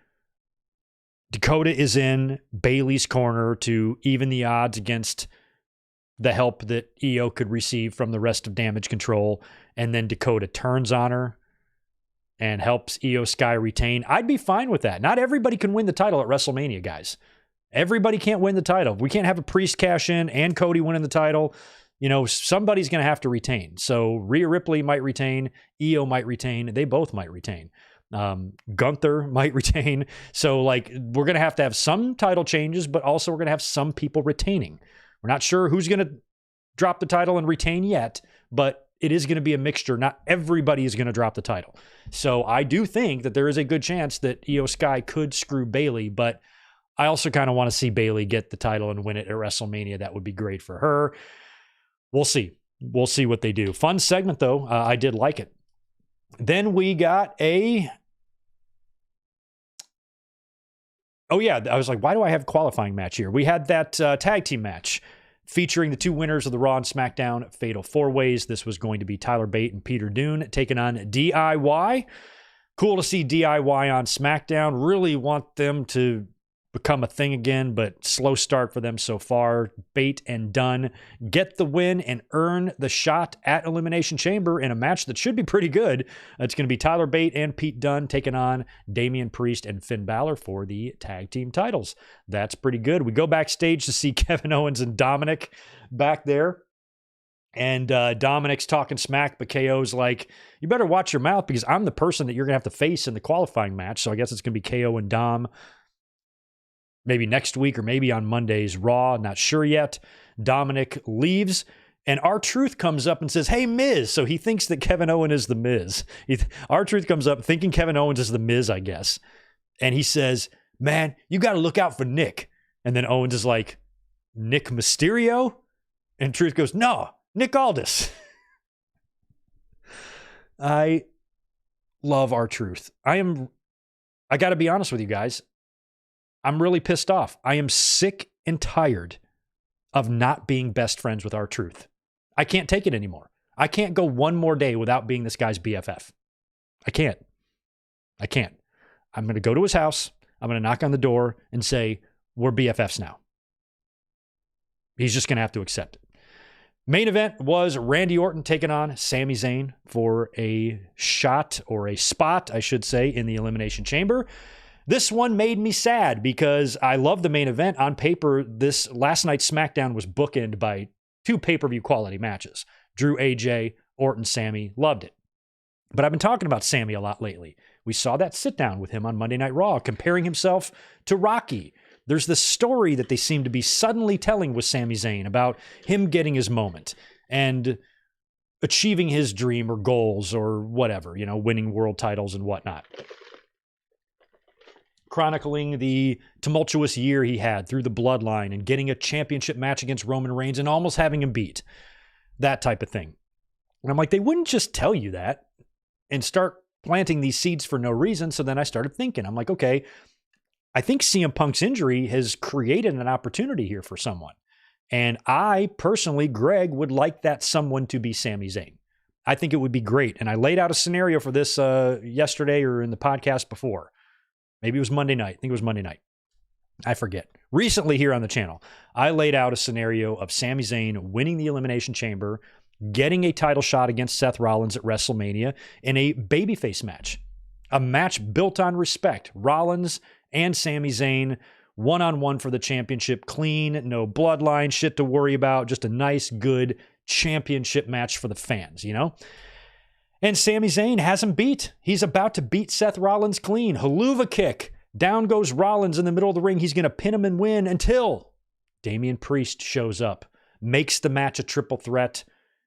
Dakota is in Bayley's corner to even the odds against the help that Io could receive from the rest of Damage Control. And then Dakota turns on her and helps Io Sky retain. I'd be fine with that. Not everybody can win the title at WrestleMania, guys. Everybody can't win the title. We can't have a Priest cash in and Cody winning the title. Somebody's going to have to retain. So Rhea Ripley might retain. Io might retain. They both might retain. Gunther might retain. So we're going to have some title changes, but also we're going to have some people retaining. We're not sure who's going to drop the title and retain yet, but it is going to be a mixture. Not everybody is going to drop the title. So I do think that there is a good chance that Io Sky could screw Bayley, but I also kind of want to see Bayley get the title and win it at WrestleMania. That would be great for her. We'll see. We'll see what they do. Fun segment, though. I did like it. Then we got I was like, why do I have a qualifying match here? We had that tag team match featuring the two winners of the Raw and SmackDown Fatal 4-Ways. This was going to be Tyler Bate and Peter Dune taking on DIY. Cool to see DIY on SmackDown. Really want them to become a thing again, but slow start for them so far. Bate and Dunn get the win and earn the shot at Elimination Chamber in a match that should be pretty good. It's going to be Tyler Bate and Pete Dunne taking on Damian Priest and Finn Balor for the tag team titles. That's pretty good. We go backstage to see Kevin Owens and Dominic back there. And Dominic's talking smack, but KO's like, you better watch your mouth because I'm the person that you're going to have to face in the qualifying match. So I guess it's going to be KO and Dom. Maybe next week or maybe on Monday's Raw. Not sure yet. Dominic leaves and R-Truth comes up and says, hey, Miz. So he thinks that Kevin Owens is the Miz. R-Truth comes up thinking Kevin Owens is the Miz, I guess. And he says, man, you got to look out for Nick. And then Owens is like, Nick Mysterio? And Truth goes, no, Nick Aldis. I love R-Truth. I got to be honest with you guys. I'm really pissed off. I am sick and tired of not being best friends with R-Truth. I can't take it anymore. I can't go one more day without being this guy's BFF. I can't. I'm going to go to his house. I'm going to knock on the door and say, we're BFFs now. He's just going to have to accept it. Main event was Randy Orton taking on Sami Zayn for a shot, or a spot, I should say, in the Elimination Chamber. This one made me sad because I love the main event. On paper, this last night's SmackDown was bookended by two pay-per-view quality matches. Drew AJ, Orton Sami, loved it. But I've been talking about Sami a lot lately. We saw that sit down with him on Monday Night Raw, comparing himself to Rocky. there's this story that they seem to be suddenly telling with Sami Zayn about him getting his moment and achieving his dream or goals or whatever, winning world titles and whatnot. Chronicling the tumultuous year he had through the bloodline and getting a championship match against Roman Reigns and almost having him beat. That type of thing. And I'm like, they wouldn't just tell you that and start planting these seeds for no reason. So then I started thinking, I'm like, okay, I think CM Punk's injury has created an opportunity here for someone. And I personally, Greg, would like that someone to be Sami Zayn. I think it would be great. And I laid out a scenario for this yesterday or in the podcast before. Maybe it was Monday night. I think it was Monday night. I forget. Recently here on the channel, I laid out a scenario of Sami Zayn winning the Elimination Chamber, getting a title shot against Seth Rollins at WrestleMania in a babyface match. A match built on respect. Rollins and Sami Zayn one-on-one for the championship. Clean, no bloodline, shit to worry about. Just a nice, good championship match for the fans, And Sami Zayn has him beat. He's about to beat Seth Rollins clean. Haluva kick. Down goes Rollins in the middle of the ring. He's going to pin him and win until Damian Priest shows up, makes the match a triple threat,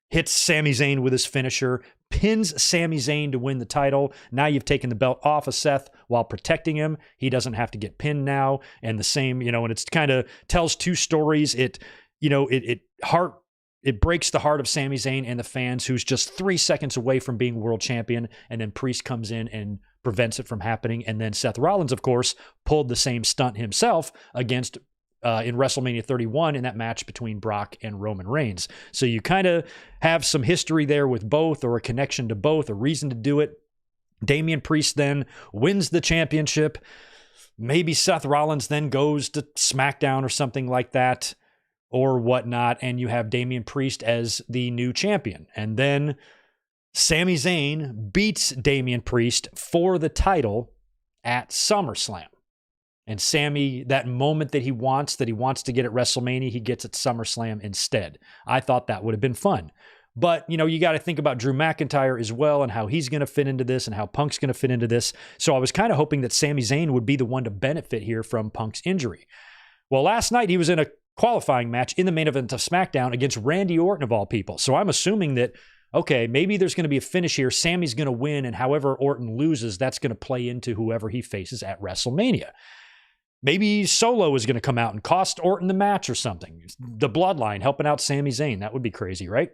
hits Sami Zayn with his finisher, pins Sami Zayn to win the title. Now you've taken the belt off of Seth while protecting him. He doesn't have to get pinned now. And the same, and it's kind of tells two stories. It breaks the heart of Sami Zayn and the fans, who's just 3 seconds away from being world champion. And then Priest comes in and prevents it from happening. And then Seth Rollins, of course, pulled the same stunt himself against in WrestleMania 31 in that match between Brock and Roman Reigns. So you kind of have some history there with both, or a connection to both, a reason to do it. Damian Priest then wins the championship. Maybe Seth Rollins then goes to SmackDown or something like that, or whatnot, and you have Damian Priest as the new champion. And then Sami Zayn beats Damian Priest for the title at SummerSlam. And Sami, that moment that he wants to get at WrestleMania, he gets at SummerSlam instead. I thought that would have been fun. But, you got to think about Drew McIntyre as well and how he's going to fit into this and how Punk's going to fit into this. So I was kind of hoping that Sami Zayn would be the one to benefit here from Punk's injury. Well, last night he was in a qualifying match in the main event of SmackDown against Randy Orton of all people. So I'm assuming that, okay, maybe there's going to be a finish here. Sami's going to win, and however Orton loses, that's going to play into whoever he faces at WrestleMania. Maybe Solo is going to come out and cost Orton the match or something. The Bloodline helping out Sami Zayn. That would be crazy, right?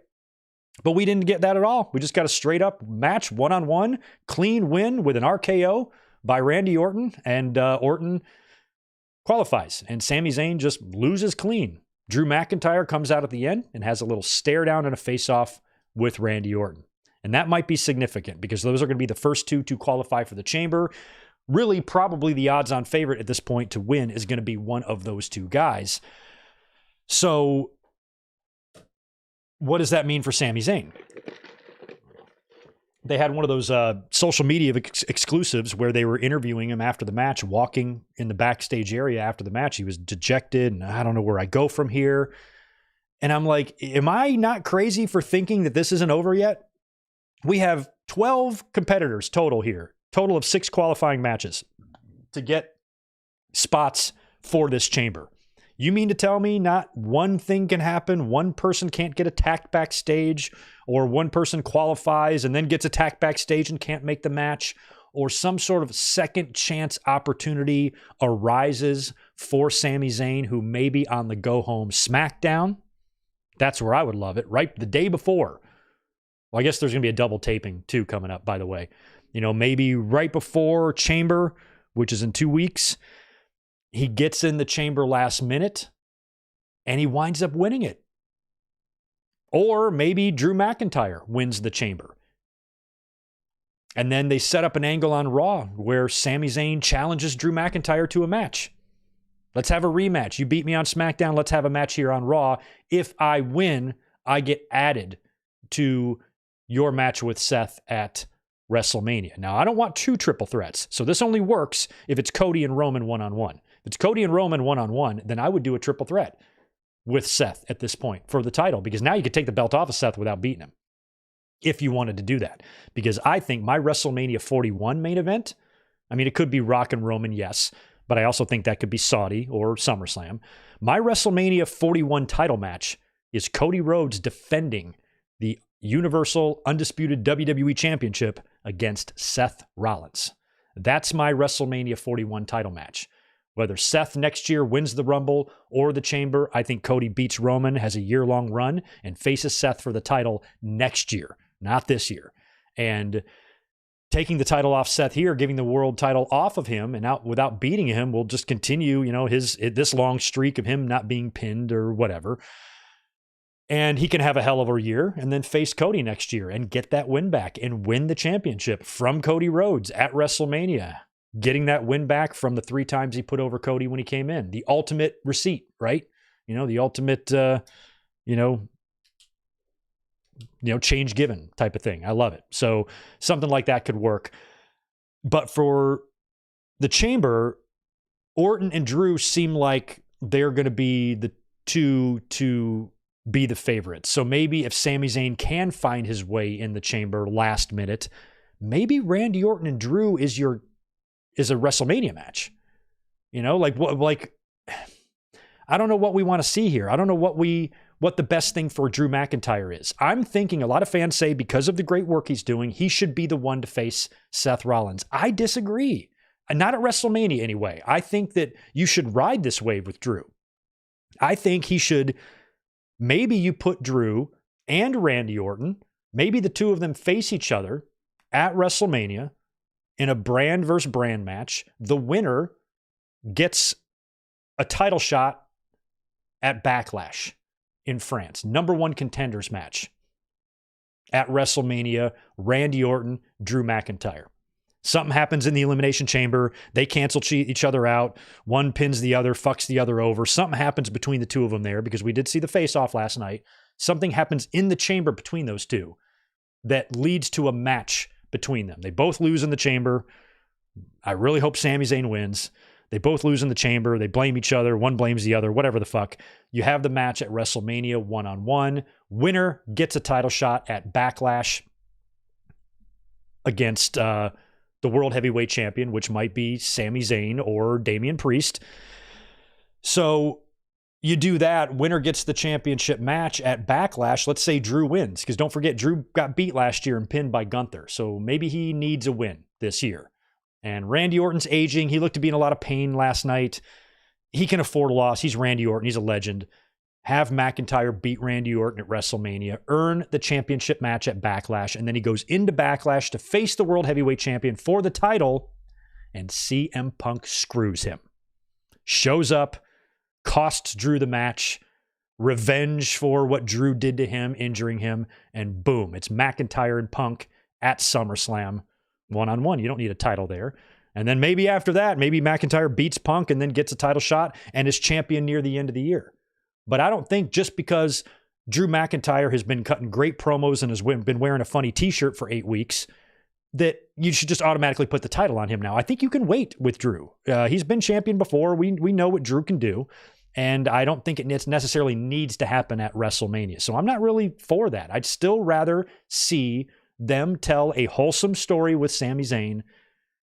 But we didn't get that at all. We just got a straight up match, one-on-one, clean win with an RKO by Randy Orton, and Orton qualifies, and Sami Zayn just loses clean. Drew McIntyre comes out at the end and has a little stare down and a face-off with Randy Orton. And that might be significant because those are going to be the first two to qualify for the Chamber. Really, probably the odds-on favorite at this point to win is going to be one of those two guys. So what does that mean for Sami Zayn? They had one of those social media exclusives where they were interviewing him after the match, walking in the backstage area after the match. He was dejected, and I don't know where I go from here. And I'm like, am I not crazy for thinking that this isn't over yet? We have 12 competitors total here, total of 6 qualifying matches to get spots for this chamber. You mean to tell me not one thing can happen? One person can't get attacked backstage, or one person qualifies and then gets attacked backstage and can't make the match, or some sort of second chance opportunity arises for Sami Zayn, who may be on the go home SmackDown? That's where I would love it, right? The day before. Well, I guess there's going to be a double taping too coming up, by the way. Maybe right before Chamber, which is in 2 weeks. He gets in the Chamber last minute, and he winds up winning it. Or maybe Drew McIntyre wins the Chamber. And then they set up an angle on Raw where Sami Zayn challenges Drew McIntyre to a match. Let's have a rematch. You beat me on SmackDown. Let's have a match here on Raw. If I win, I get added to your match with Seth at WrestleMania. Now, I don't want 2 triple threats. So this only works if it's Cody and Roman one-on-one. If it's Cody and Roman one-on-one, then I would do a triple threat with Seth at this point for the title, because now you could take the belt off of Seth without beating him if you wanted to do that. Because I think my WrestleMania 41 main event, it could be Rock and Roman, yes, but I also think that could be Saudi or SummerSlam. My WrestleMania 41 title match is Cody Rhodes defending the Universal Undisputed WWE Championship against Seth Rollins. That's my WrestleMania 41 title match. Whether Seth next year wins the Rumble or the Chamber, I think Cody beats Roman, has a year-long run, and faces Seth for the title next year, not this year. And taking the title off Seth here, giving the world title off of him and out without beating him will just continue, this long streak of him not being pinned or whatever. And he can have a hell of a year and then face Cody next year and get that win back and win the championship from Cody Rhodes at WrestleMania. Getting that win back from the 3 times he put over Cody when he came in. The ultimate receipt, right? The ultimate, change given type of thing. I love it. So something like that could work. But for the Chamber, Orton and Drew seem like they're going to be the two to be the favorites. So maybe if Sami Zayn can find his way in the Chamber last minute, maybe Randy Orton and Drew is a WrestleMania match. I don't know what we want to see here. I don't know what the best thing for Drew McIntyre is. I'm thinking a lot of fans say because of the great work he's doing, he should be the one to face Seth Rollins. I disagree. Not at WrestleMania anyway. I think that you should ride this wave with Drew. I think maybe you put Drew and Randy Orton, maybe the two of them face each other at WrestleMania in a brand versus brand match. The winner gets a title shot at Backlash in France. Number 1 contenders match at WrestleMania. Randy Orton, Drew McIntyre. Something happens in the Elimination Chamber. They cancel each other out. One pins the other, fucks the other over. Something happens between the two of them there because we did see the face-off last night. Something happens in the Chamber between those two that leads to a match between them. They both lose in the Chamber. I really hope Sami Zayn wins. They both lose in the Chamber. They blame each other. One blames the other, whatever the fuck. You have the match at WrestleMania 1-on-1. Winner gets a title shot at Backlash against the World Heavyweight Champion, which might be Sami Zayn or Damian Priest. So you do that. Winner gets the championship match at Backlash. Let's say Drew wins, because don't forget, Drew got beat last year and pinned by Gunther. So maybe he needs a win this year. And Randy Orton's aging. He looked to be in a lot of pain last night. He can afford a loss. He's Randy Orton. He's a legend. Have McIntyre beat Randy Orton at WrestleMania, earn the championship match at Backlash, and then he goes into Backlash to face the World Heavyweight Champion for the title, and CM Punk screws him. Shows up, costs Drew the match, revenge for what Drew did to him, injuring him, and boom, it's McIntyre and Punk at SummerSlam, 1-on-1. You don't need a title there. And then maybe after that, maybe McIntyre beats Punk and then gets a title shot and is champion near the end of the year. But I don't think just because Drew McIntyre has been cutting great promos and has been wearing a funny t-shirt for 8 weeks that you should just automatically put the title on him now. I think you can wait with Drew. He's been champion before. We know what Drew can do. And I don't think it necessarily needs to happen at WrestleMania. So I'm not really for that. I'd still rather see them tell a wholesome story with Sami Zayn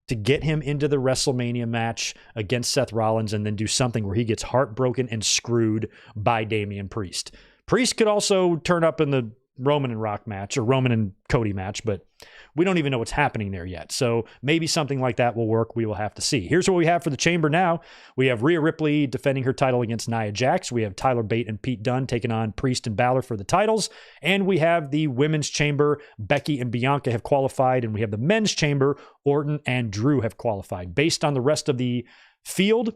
to get him into the WrestleMania match against Seth Rollins and then do something where he gets heartbroken and screwed by Damian Priest. Priest could also turn up in the Roman and Rock match or Roman and Cody match, but we don't even know what's happening there yet. So maybe something like that will work. We will have to see. Here's what we have for the Chamber now. We have Rhea Ripley defending her title against Nia Jax. We have Tyler Bate and Pete Dunne taking on Priest and Balor for the titles. And we have the Women's Chamber. Becky and Bianca have qualified. And we have the Men's Chamber. Orton and Drew have qualified. Based on the rest of the field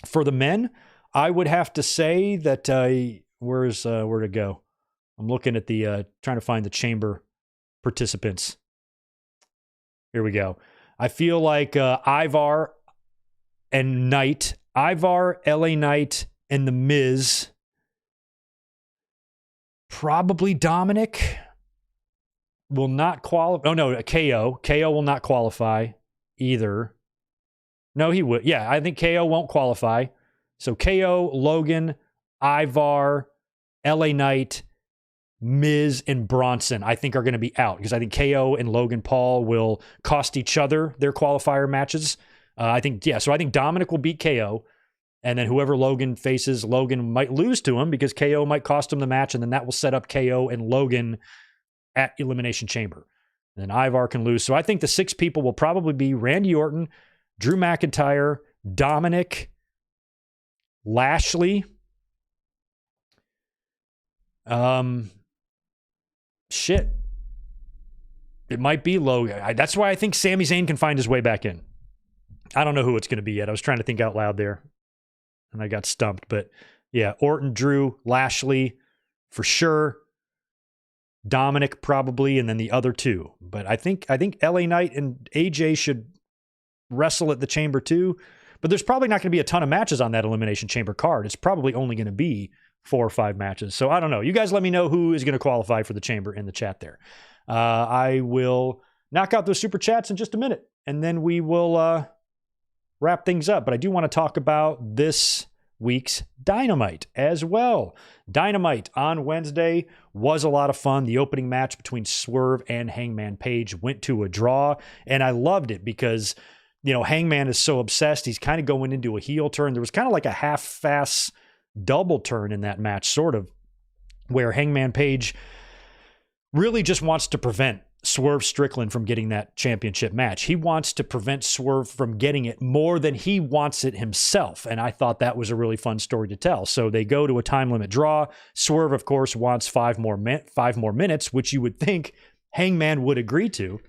for the men, I would have to say that, where to go? I'm looking at the, trying to find the Chamber participants. Here we go. I feel like Ivar and Knight. Ivar, LA Knight, and The Miz. Probably Dominic will not qualify. Oh, no, KO. KO will not qualify either. No, he would. Yeah, I think KO won't qualify. So KO, Logan, Ivar, LA Knight, Miz, and Bronson, I think, are going to be out because I think KO and Logan Paul will cost each other their qualifier matches. So I think Dominic will beat KO. And then whoever Logan faces, Logan might lose to him because KO might cost him the match. And then that will set up KO and Logan at Elimination Chamber. And then Ivar can lose. So I think the 6 people will probably be Randy Orton, Drew McIntyre, Dominic, Lashley. It might be Logan. That's why I think Sami Zayn can find his way back in. I don't know who it's going to be yet. I was trying to think out loud there, and I got stumped. But yeah, Orton, Drew, Lashley, for sure. Dominic probably, and then the other 2. But I think LA Knight and AJ should wrestle at the Chamber too. But there's probably not going to be a ton of matches on that Elimination Chamber card. It's probably only going to be 4 or 5 matches. So I don't know. You guys let me know who is going to qualify for the Chamber in the chat there. I will knock out those super chats in just a minute, and then we will wrap things up. But I do want to talk about this week's Dynamite as well. Dynamite on Wednesday was a lot of fun. The opening match between Swerve and Hangman Page went to a draw, and I loved it because, Hangman is so obsessed. He's kind of going into a heel turn. There was kind of like a half-ass double turn in that match, sort of, where Hangman Page really just wants to prevent Swerve Strickland from getting that championship match. He wants to prevent Swerve from getting it more than he wants it himself. And I thought that was a really fun story to tell. So they go to a time limit draw. Swerve, of course, wants 5 more minutes, which you would think Hangman would agree to.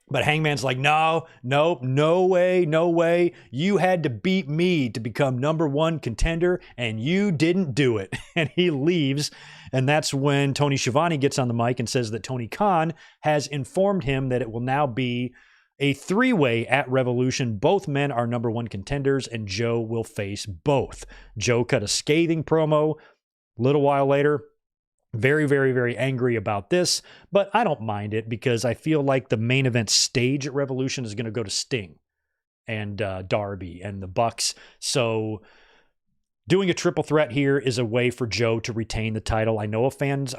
But Hangman's like, no way. You had to beat me to become number 1 contender, and you didn't do it. And he leaves. And that's when Tony Schiavone gets on the mic and says that Tony Khan has informed him that it will now be a 3-way at Revolution. Both men are number 1 contenders, and Joe will face both. Joe cut a scathing promo a little while later. Very, very, very angry about this, but I don't mind it because I feel like the main event stage at Revolution is going to go to Sting and Darby and the Bucks. So doing a triple threat here is a way for Joe to retain the title. I know fans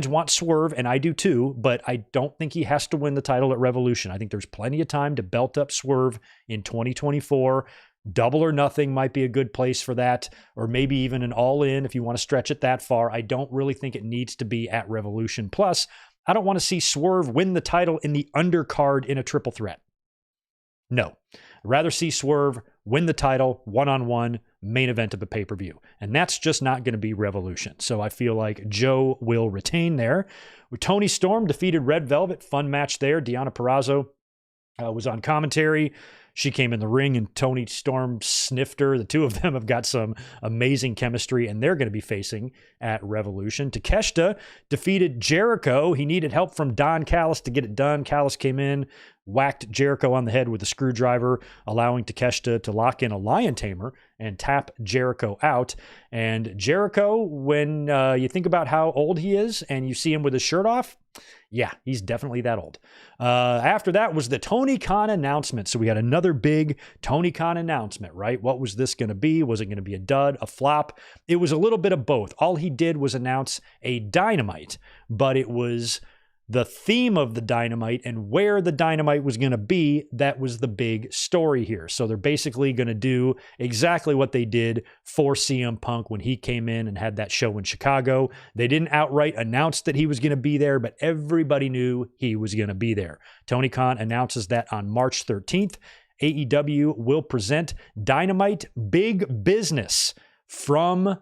want Swerve, and I do too, but I don't think he has to win the title at Revolution. I think there's plenty of time to belt up Swerve in 2024. Double or Nothing might be a good place for that, or maybe even an all-in if you want to stretch it that far. I don't really think it needs to be at Revolution. Plus, I don't want to see Swerve win the title in the undercard in a triple threat. No. I'd rather see Swerve win the title one-on-one main event of a pay-per-view. And that's just not going to be Revolution. So I feel like Joe will retain there. Toni Storm defeated Red Velvet. Fun match there. Deonna Purrazzo was on commentary. She came in the ring and Toni Storm sniffed her. The two of them have got some amazing chemistry, and they're going to be facing at Revolution. Takeshita defeated Jericho. He needed help from Don Callis to get it done. Callis came in, whacked Jericho on the head with a screwdriver, allowing Takeshita to lock in a lion tamer and tap Jericho out. And Jericho, when you think about how old he is and you see him with his shirt off, yeah, he's definitely that old. After that was the Tony Khan announcement. So we had another big Tony Khan announcement, right? What was this going to be? Was it going to be a dud, a flop? It was a little bit of both. All he did was announce a Dynamite, but it was the theme of the Dynamite and where the Dynamite was going to be. That was the big story here. So they're basically going to do exactly what they did for CM Punk when he came in and had that show in Chicago. They didn't outright announce that he was going to be there, but everybody knew he was going to be there. Tony Khan announces that on March 13th, AEW will present Dynamite Big Business from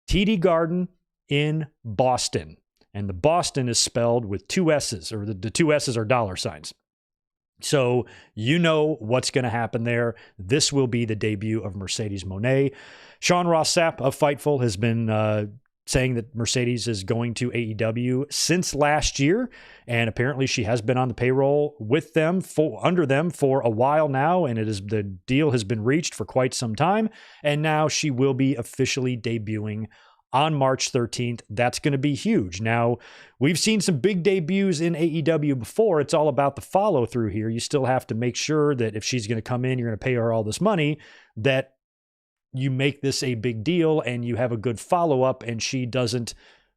TD Garden in Boston. And the Boston is spelled with 2 S's, or the 2 S's are dollar signs. So you know what's going to happen there. This will be the debut of Mercedes Moné. Sean Ross Sapp of Fightful has been saying that Mercedes is going to AEW since last year, and apparently she has been on the payroll with them, under them for a while now, and the deal has been reached for quite some time, and now she will be officially debuting on March 13th. That's going to be huge. Now, we've seen some big debuts in AEW before. It's all about the follow through here. You still have to make sure that if she's going to come in, you're going to pay her all this money, that you make this a big deal and you have a good follow-up and she doesn't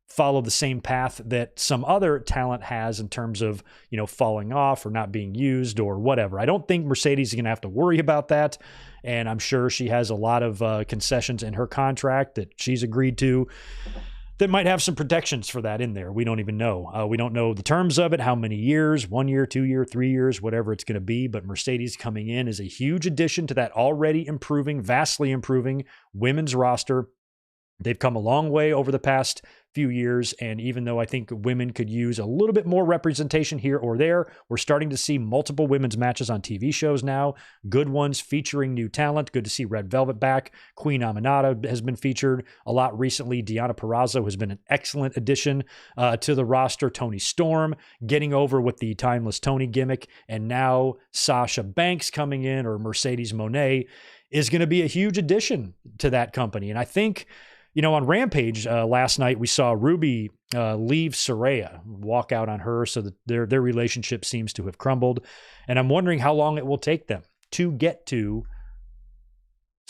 follow the same path that some other talent has in terms of, falling off or not being used or whatever. I don't think Mercedes is going to have to worry about that. And I'm sure she has a lot of concessions in her contract that she's agreed to that might have some protections for that in there. We don't even know. We don't know the terms of it, how many years, 1 year, 2 year, 3 years, whatever it's going to be. But Mercedes coming in is a huge addition to that already improving, vastly improving women's roster. They've come a long way over the past few years. And even though I think women could use a little bit more representation here or there, we're starting to see multiple women's matches on TV shows now, good ones featuring new talent. Good to see Red Velvet back. Queen Aminata has been featured a lot recently. Deonna Purrazzo has been an excellent addition to the roster. Toni Storm getting over with the Timeless Toni gimmick. And now Sasha Banks coming in, or Mercedes Mone, is going to be a huge addition to that company. And I think, on Rampage last night, we saw Ruby leave Saraya, walk out on her, so that their relationship seems to have crumbled. And I'm wondering how long it will take them to get to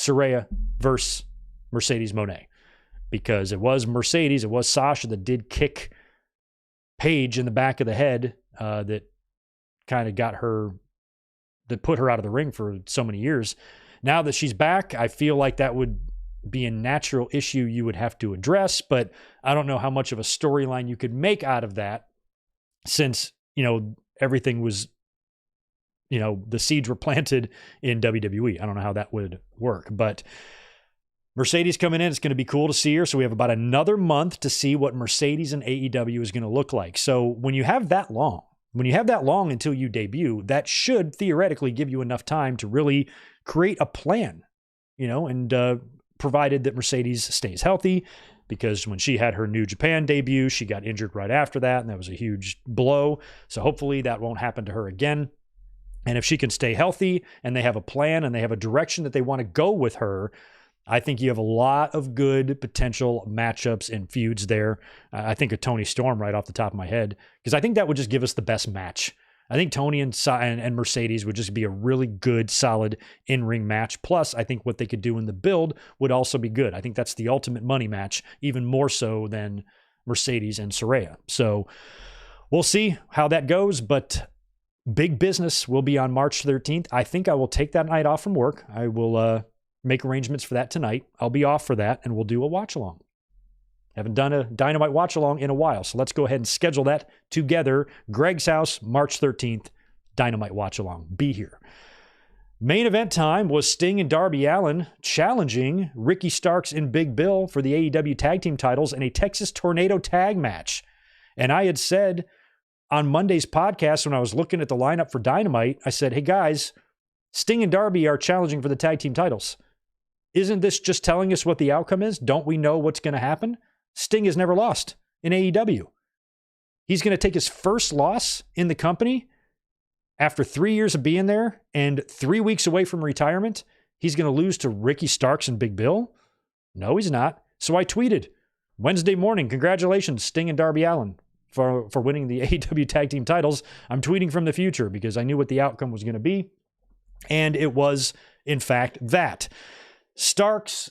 Saraya versus Mercedes Mone. Because it was Sasha that did kick Paige in the back of the head that kind of that put her out of the ring for so many years. Now that she's back, I feel like that would be a natural issue you would have to address, but I don't know how much of a storyline you could make out of that since, everything was, the seeds were planted in WWE. I don't know how that would work, but Mercedes coming in, it's going to be cool to see her. So we have about another month to see what Mercedes and AEW is going to look like. So when you have that long until you debut, that should theoretically give you enough time to really create a plan, and provided that Mercedes stays healthy, because when she had her New Japan debut, she got injured right after that, and that was a huge blow. So hopefully that won't happen to her again. And if she can stay healthy and they have a plan and they have a direction that they want to go with her, I think you have a lot of good potential matchups and feuds there. I think of Toni Storm right off the top of my head, because I think that would just give us the best match. I think Toni and Mercedes would just be a really good, solid in-ring match. Plus, I think what they could do in the build would also be good. I think that's the ultimate money match, even more so than Mercedes and Saraya. So we'll see how that goes, but big business will be on March 13th. I think I will take that night off from work. I will make arrangements for that tonight. I'll be off for that, and we'll do a watch-along. Haven't done a Dynamite watch-along in a while, so let's go ahead and schedule that together. Greg's house, March 13th, Dynamite watch-along. Be here. Main event time was Sting and Darby Allin challenging Ricky Starks and Big Bill for the AEW tag team titles in a Texas Tornado tag match. And I had said on Monday's podcast, when I was looking at the lineup for Dynamite, I said, hey guys, Sting and Darby are challenging for the tag team titles. Isn't this just telling us what the outcome is? Don't we know what's going to happen? Sting has never lost in AEW. He's going to take his first loss in the company after 3 years of being there and 3 weeks away from retirement. He's going to lose to Ricky Starks and Big Bill? No, he's not. So I tweeted Wednesday morning, congratulations, Sting and Darby Allin for winning the AEW tag team titles. I'm tweeting from the future because I knew what the outcome was going to be. And it was, in fact, that. Starks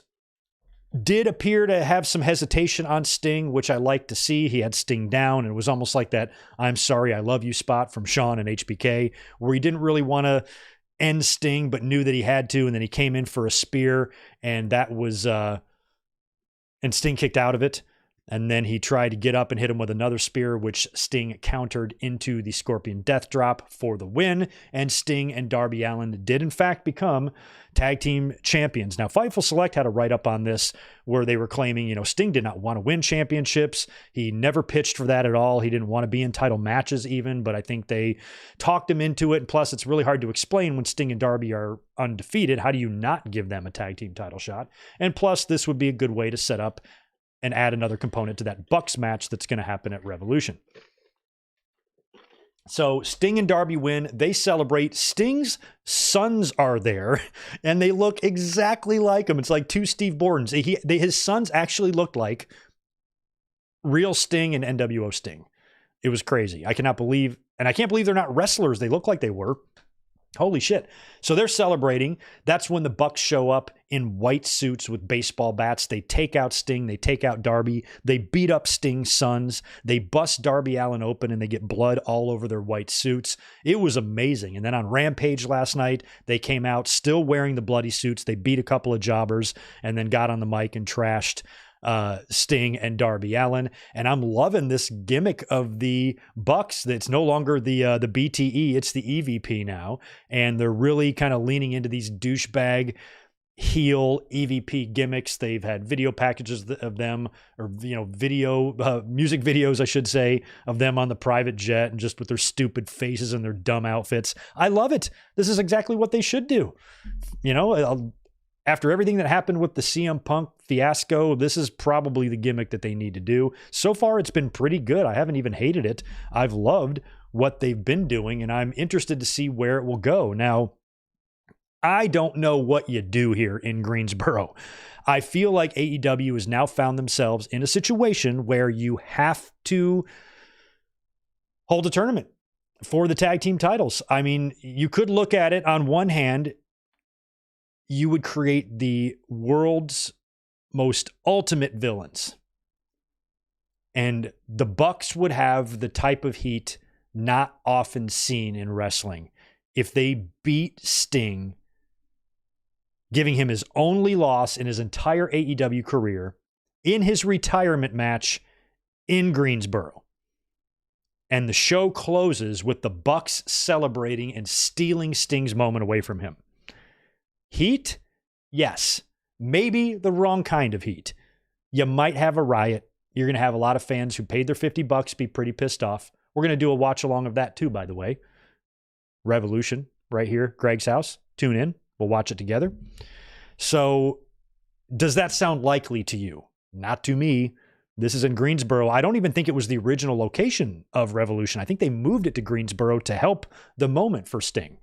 did appear to have some hesitation on Sting, which I like to see. He had Sting down, and it was almost like that I'm sorry, I love you spot from Shawn and HBK, where he didn't really want to end Sting, but knew that he had to, and then he came in for a spear, and that was, and Sting kicked out of it. And then he tried to get up and hit him with another spear, which Sting countered into the Scorpion Death Drop for the win. And Sting and Darby Allin did, in fact, become tag team champions. Now, Fightful Select had a write-up on this where they were claiming, Sting did not want to win championships. He never pitched for that at all. He didn't want to be in title matches even, but I think they talked him into it. And plus, it's really hard to explain when Sting and Darby are undefeated. How do you not give them a tag team title shot? And plus, this would be a good way to set up and add another component to that Bucks match that's going to happen at Revolution. So Sting and Darby win. They celebrate. Sting's sons are there, and they look exactly like him. It's like two Steve Bordens. His sons actually looked like real Sting and NWO Sting. It was crazy. I cannot believe, and I can't believe they're not wrestlers. They look like they were. Holy shit. So they're celebrating. That's when the Bucks show up in white suits with baseball bats. They take out Sting. They take out Darby. They beat up Sting's sons. They bust Darby Allin open and they get blood all over their white suits. It was amazing. And then on Rampage last night, they came out still wearing the bloody suits. They beat a couple of jobbers and then got on the mic and trashed Sting and Darby Allin. And I'm loving this gimmick of the Bucks. It's no longer the BTE, it's the EVP now. And they're really kind of leaning into these douchebag heel EVP gimmicks. They've had video packages of them, or music videos, I should say, of them on the private jet and just with their stupid faces and their dumb outfits. I love it. This is exactly what they should do. After everything that happened with the CM Punk fiasco, this is probably the gimmick that they need to do. So far, it's been pretty good. I haven't even hated it. I've loved what they've been doing, and I'm interested to see where it will go. Now, I don't know what you do here in Greensboro. I feel like AEW has now found themselves in a situation where you have to hold a tournament for the tag team titles. I mean, you could look at it on one hand, you would create the world's most ultimate villains. And the Bucks would have the type of heat not often seen in wrestling. If they beat Sting, giving him his only loss in his entire AEW career, in his retirement match in Greensboro. And the show closes with the Bucks celebrating and stealing Sting's moment away from him. Heat? Yes. Maybe the wrong kind of heat. You might have a riot. You're going to have a lot of fans who paid their $50 be pretty pissed off. We're going to do a watch along of that too, by the way. Revolution right here, Greg's house. Tune in. We'll watch it together. So does that sound likely to you? Not to me. This is in Greensboro. I don't even think it was the original location of Revolution. I think they moved it to Greensboro to help the moment for Sting.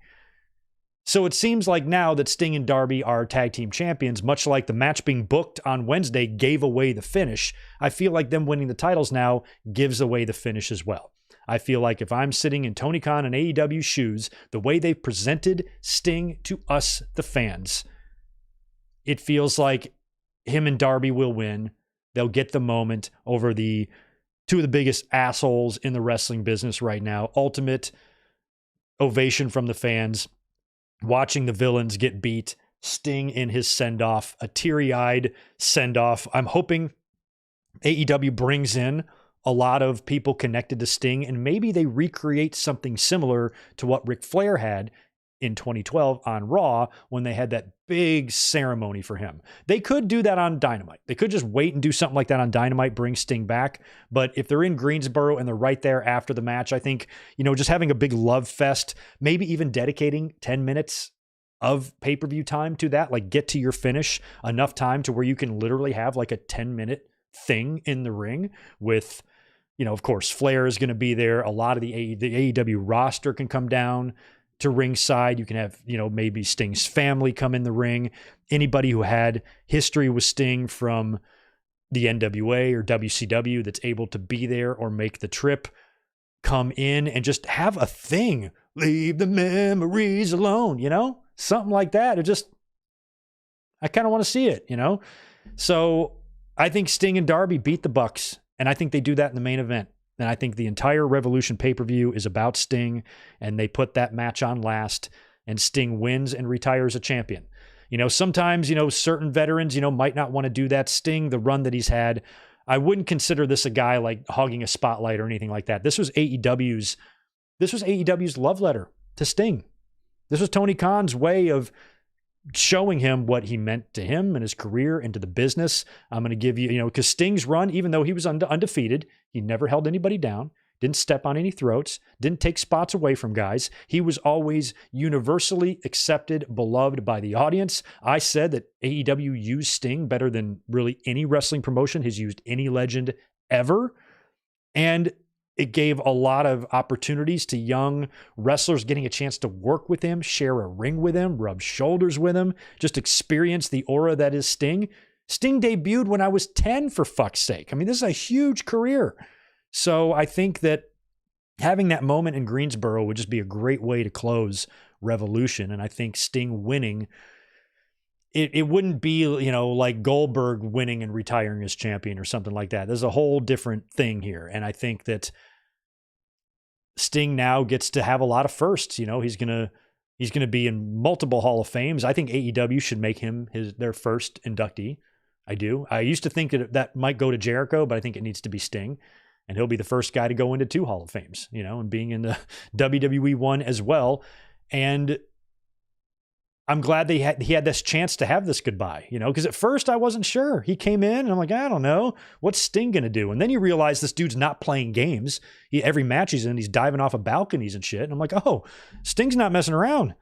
So it seems like now that Sting and Darby are tag team champions, much like the match being booked on Wednesday gave away the finish, I feel like them winning the titles now gives away the finish as well. I feel like if I'm sitting in Tony Khan and AEW's shoes, the way they've presented Sting to us, the fans, it feels like him and Darby will win. They'll get the moment over the two of the biggest assholes in the wrestling business right now. Ultimate ovation from the fans. Watching the villains get beat, Sting in his send-off, a teary-eyed send-off. I'm hoping AEW brings in a lot of people connected to Sting, and maybe they recreate something similar to what Ric Flair had in 2012 on Raw when they had that big ceremony for him. They could do that on Dynamite. They could just wait and do something like that on Dynamite, bring Sting back. But if they're in Greensboro and they're right there after the match, I think, just having a big love fest, maybe even dedicating 10 minutes of pay-per-view time to that, like get to your finish, enough time to where you can literally have like a 10-minute thing in the ring with, of course, Flair is going to be there. A lot of the AEW roster can come down to ringside. You can have, maybe Sting's family come in the ring. Anybody who had history with Sting from the NWA or WCW that's able to be there or make the trip, come in and just have a thing. Leave the memories alone, something like that. I kind of want to see it, So I think Sting and Darby beat the Bucks, and I think they do that in the main event. And I think the entire Revolution pay-per-view is about Sting, and they put that match on last, and Sting wins and retires a champion. Sometimes, certain veterans, might not want to do that. Sting, the run that he's had, I wouldn't consider this a guy like hogging a spotlight or anything like that. This was AEW's love letter to Sting. This was Tony Khan's way of showing him what he meant to him and his career and to the business. I'm going to give you, because Sting's run, even though he was undefeated, he never held anybody down, didn't step on any throats, didn't take spots away from guys. He was always universally accepted, beloved by the audience. I said that AEW used Sting better than really any wrestling promotion has used any legend ever. And it gave a lot of opportunities to young wrestlers getting a chance to work with him, share a ring with him, rub shoulders with him, just experience the aura that is Sting. Sting debuted when I was 10, for fuck's sake. I mean, this is a huge career. So I think that having that moment in Greensboro would just be a great way to close Revolution. And I think Sting winning, it wouldn't be, like Goldberg winning and retiring as champion or something like that. There's a whole different thing here. And I think that Sting now gets to have a lot of firsts. He's going to be in multiple Hall of Fames. I think AEW should make him their first inductee. I do. I used to think that might go to Jericho, but I think it needs to be Sting. And he'll be the first guy to go into 2 Hall of Fames, and being in the WWE one as well. And I'm glad he had this chance to have this goodbye, because at first I wasn't sure. He came in and I'm like, I don't know. What's Sting going to do? And then you realize this dude's not playing games. Every match he's in, he's diving off of balconies and shit. And I'm like, oh, Sting's not messing around.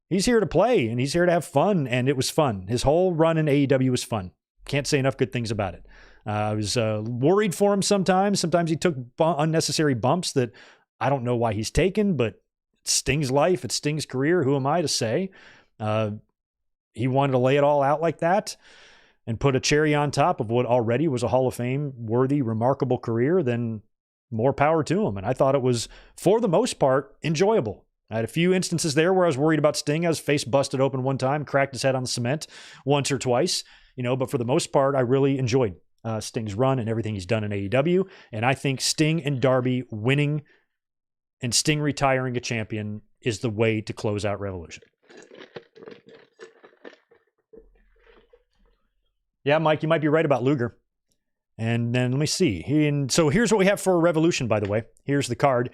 He's here to play and he's here to have fun. And it was fun. His whole run in AEW was fun. Can't say enough good things about it. I was worried for him sometimes. Sometimes he took unnecessary bumps that I don't know why he's taken, but it's Sting's life. It's Sting's career. Who am I to say? He wanted to lay it all out like that and put a cherry on top of what already was a Hall of Fame worthy, remarkable career. Then more power to him. And I thought it was, for the most part, enjoyable. I had a few instances there where I was worried about Sting. His face busted open one time, cracked his head on the cement once or twice, but for the most part, I really enjoyed Sting's run and everything he's done in AEW. And I think Sting and Darby winning and Sting retiring a champion is the way to close out Revolution. Yeah, Mike, you might be right about Luger. And then let me see. So here's what we have for Revolution, by the way. Here's the card.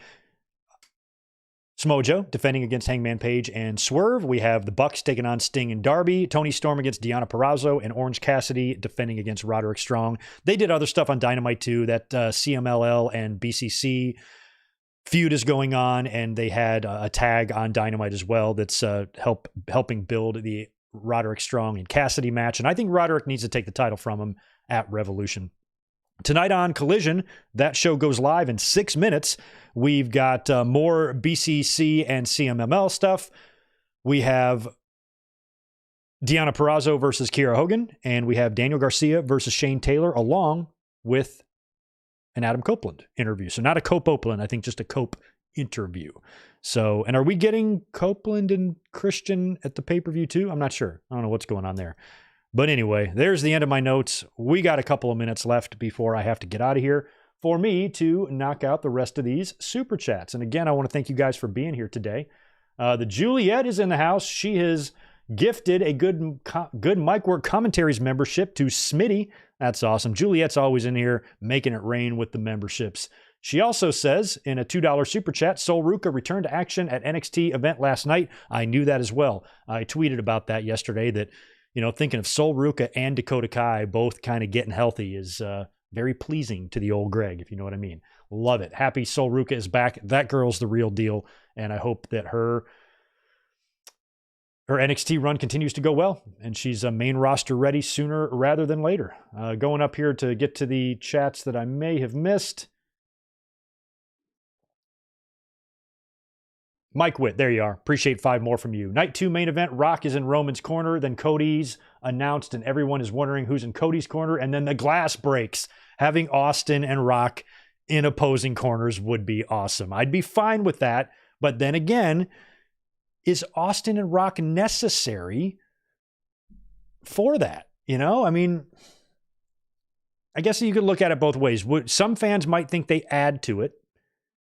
Samoa Joe defending against Hangman Page and Swerve. We have the Bucks taking on Sting and Darby. Tony Storm against Deonna Purrazzo, and Orange Cassidy defending against Roderick Strong. They did other stuff on Dynamite too. That CMLL and BCC feud is going on, and they had a tag on Dynamite as well that's helping build the Roderick Strong and Cassidy match. And I think Roderick needs to take the title from him at Revolution. Tonight on Collision, that show goes live in 6 minutes. We've got more BCC and CMML stuff. We have Deonna Purrazzo versus Kiera Hogan, and we have Daniel Garcia versus Shane Taylor, along with an Adam Copeland interview. So not a Cope Oakland, I think just a Cope interview. So, and are we getting Copeland and Christian at the pay-per-view too? I'm not sure. I don't know what's going on there. But anyway, there's the end of my notes. We got a couple of minutes left before I have to get out of here for me to knock out the rest of these super chats. And again, I want to thank you guys for being here today. The Juliet is in the house. She has gifted a good Mic Work Commentaries membership to Smitty. That's awesome. Juliet's always in here making it rain with the memberships. She also says in a $2 super chat, Sol Ruca returned to action at NXT event last night. I knew that as well. I tweeted about that yesterday that, thinking of Sol Ruca and Dakota Kai both kind of getting healthy is very pleasing to the old Greg, if you know what I mean. Love it. Happy Sol Ruca is back. That girl's the real deal. And I hope that her NXT run continues to go well, and she's main roster ready sooner rather than later. Going up here to get to the chats that I may have missed. Mike Witt, there you are. Appreciate 5 more from you. Night 2 main event, Rock is in Roman's corner, then Cody's announced, and everyone is wondering who's in Cody's corner, and then the glass breaks. Having Austin and Rock in opposing corners would be awesome. I'd be fine with that, but then again, is Austin and Rock necessary for that? I mean, I guess you could look at it both ways. Some fans might think they add to it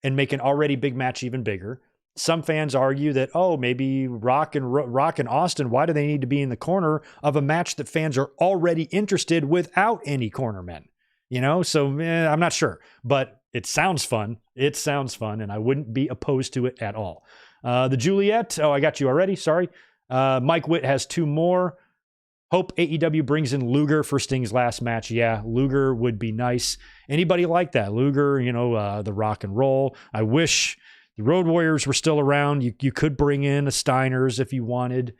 and make an already big match even bigger. Some fans argue that, maybe Rock and Austin, why do they need to be in the corner of a match that fans are already interested without any cornermen? So I'm not sure, but it sounds fun. It sounds fun, and I wouldn't be opposed to it at all. The Juliet, I got you already. Sorry. Mike Witt has 2 more. Hope AEW brings in Luger for Sting's last match. Yeah, Luger would be nice. Anybody like that? Luger, the Rock and Roll. I wish the Road Warriors were still around. You could bring in a Steiners if you wanted.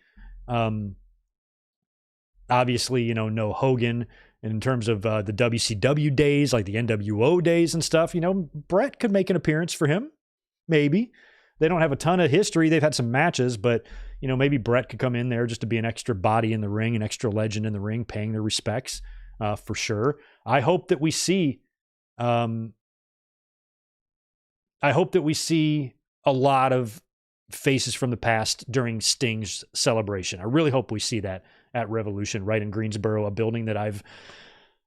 Obviously, no Hogan. And in terms of the WCW days, like the NWO days and stuff, Brett could make an appearance for him. Maybe. They don't have a ton of history. They've had some matches, but, maybe Brett could come in there just to be an extra body in the ring, an extra legend in the ring, paying their respects for sure. I hope that we see a lot of faces from the past during Sting's celebration. I really hope we see that at Revolution, right in Greensboro, a building that I've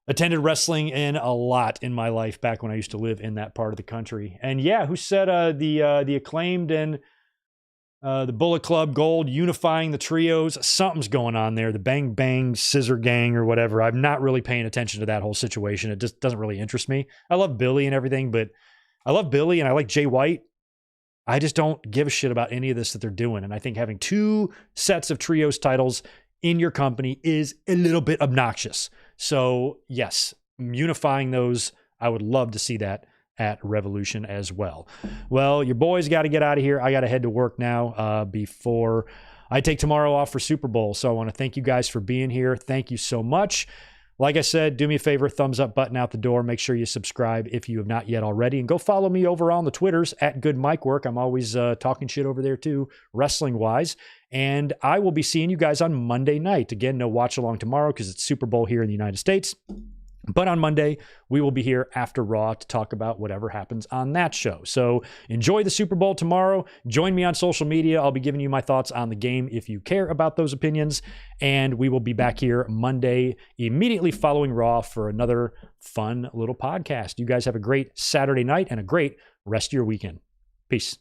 attended wrestling in a lot in my life back when I used to live in that part of the country. And yeah, who said the Acclaimed and the Bullet Club Gold unifying the trios? Something's going on there. The Bang Bang Scissor Gang or whatever. I'm not really paying attention to that whole situation. It just doesn't really interest me. I love Billy and everything, but I love Billy and I like Jay White. I just don't give a shit about any of this that they're doing. And I think having 2 sets of trios titles in your company is a little bit obnoxious. So yes, unifying those, I would love to see that at Revolution as well. Well, your boys got to get out of here. I got to head to work now before I take tomorrow off for Super Bowl. So I want to thank you guys for being here. Thank you so much. Like I said, do me a favor, thumbs up button out the door. Make sure you subscribe if you have not yet already. And go follow me over on the Twitters at Good Mic Work. I'm always talking shit over there too, wrestling-wise. And I will be seeing you guys on Monday night. Again, no watch along tomorrow because it's Super Bowl here in the United States. But on Monday, we will be here after Raw to talk about whatever happens on that show. So enjoy the Super Bowl tomorrow. Join me on social media. I'll be giving you my thoughts on the game if you care about those opinions. And we will be back here Monday, immediately following Raw, for another fun little podcast. You guys have a great Saturday night and a great rest of your weekend. Peace.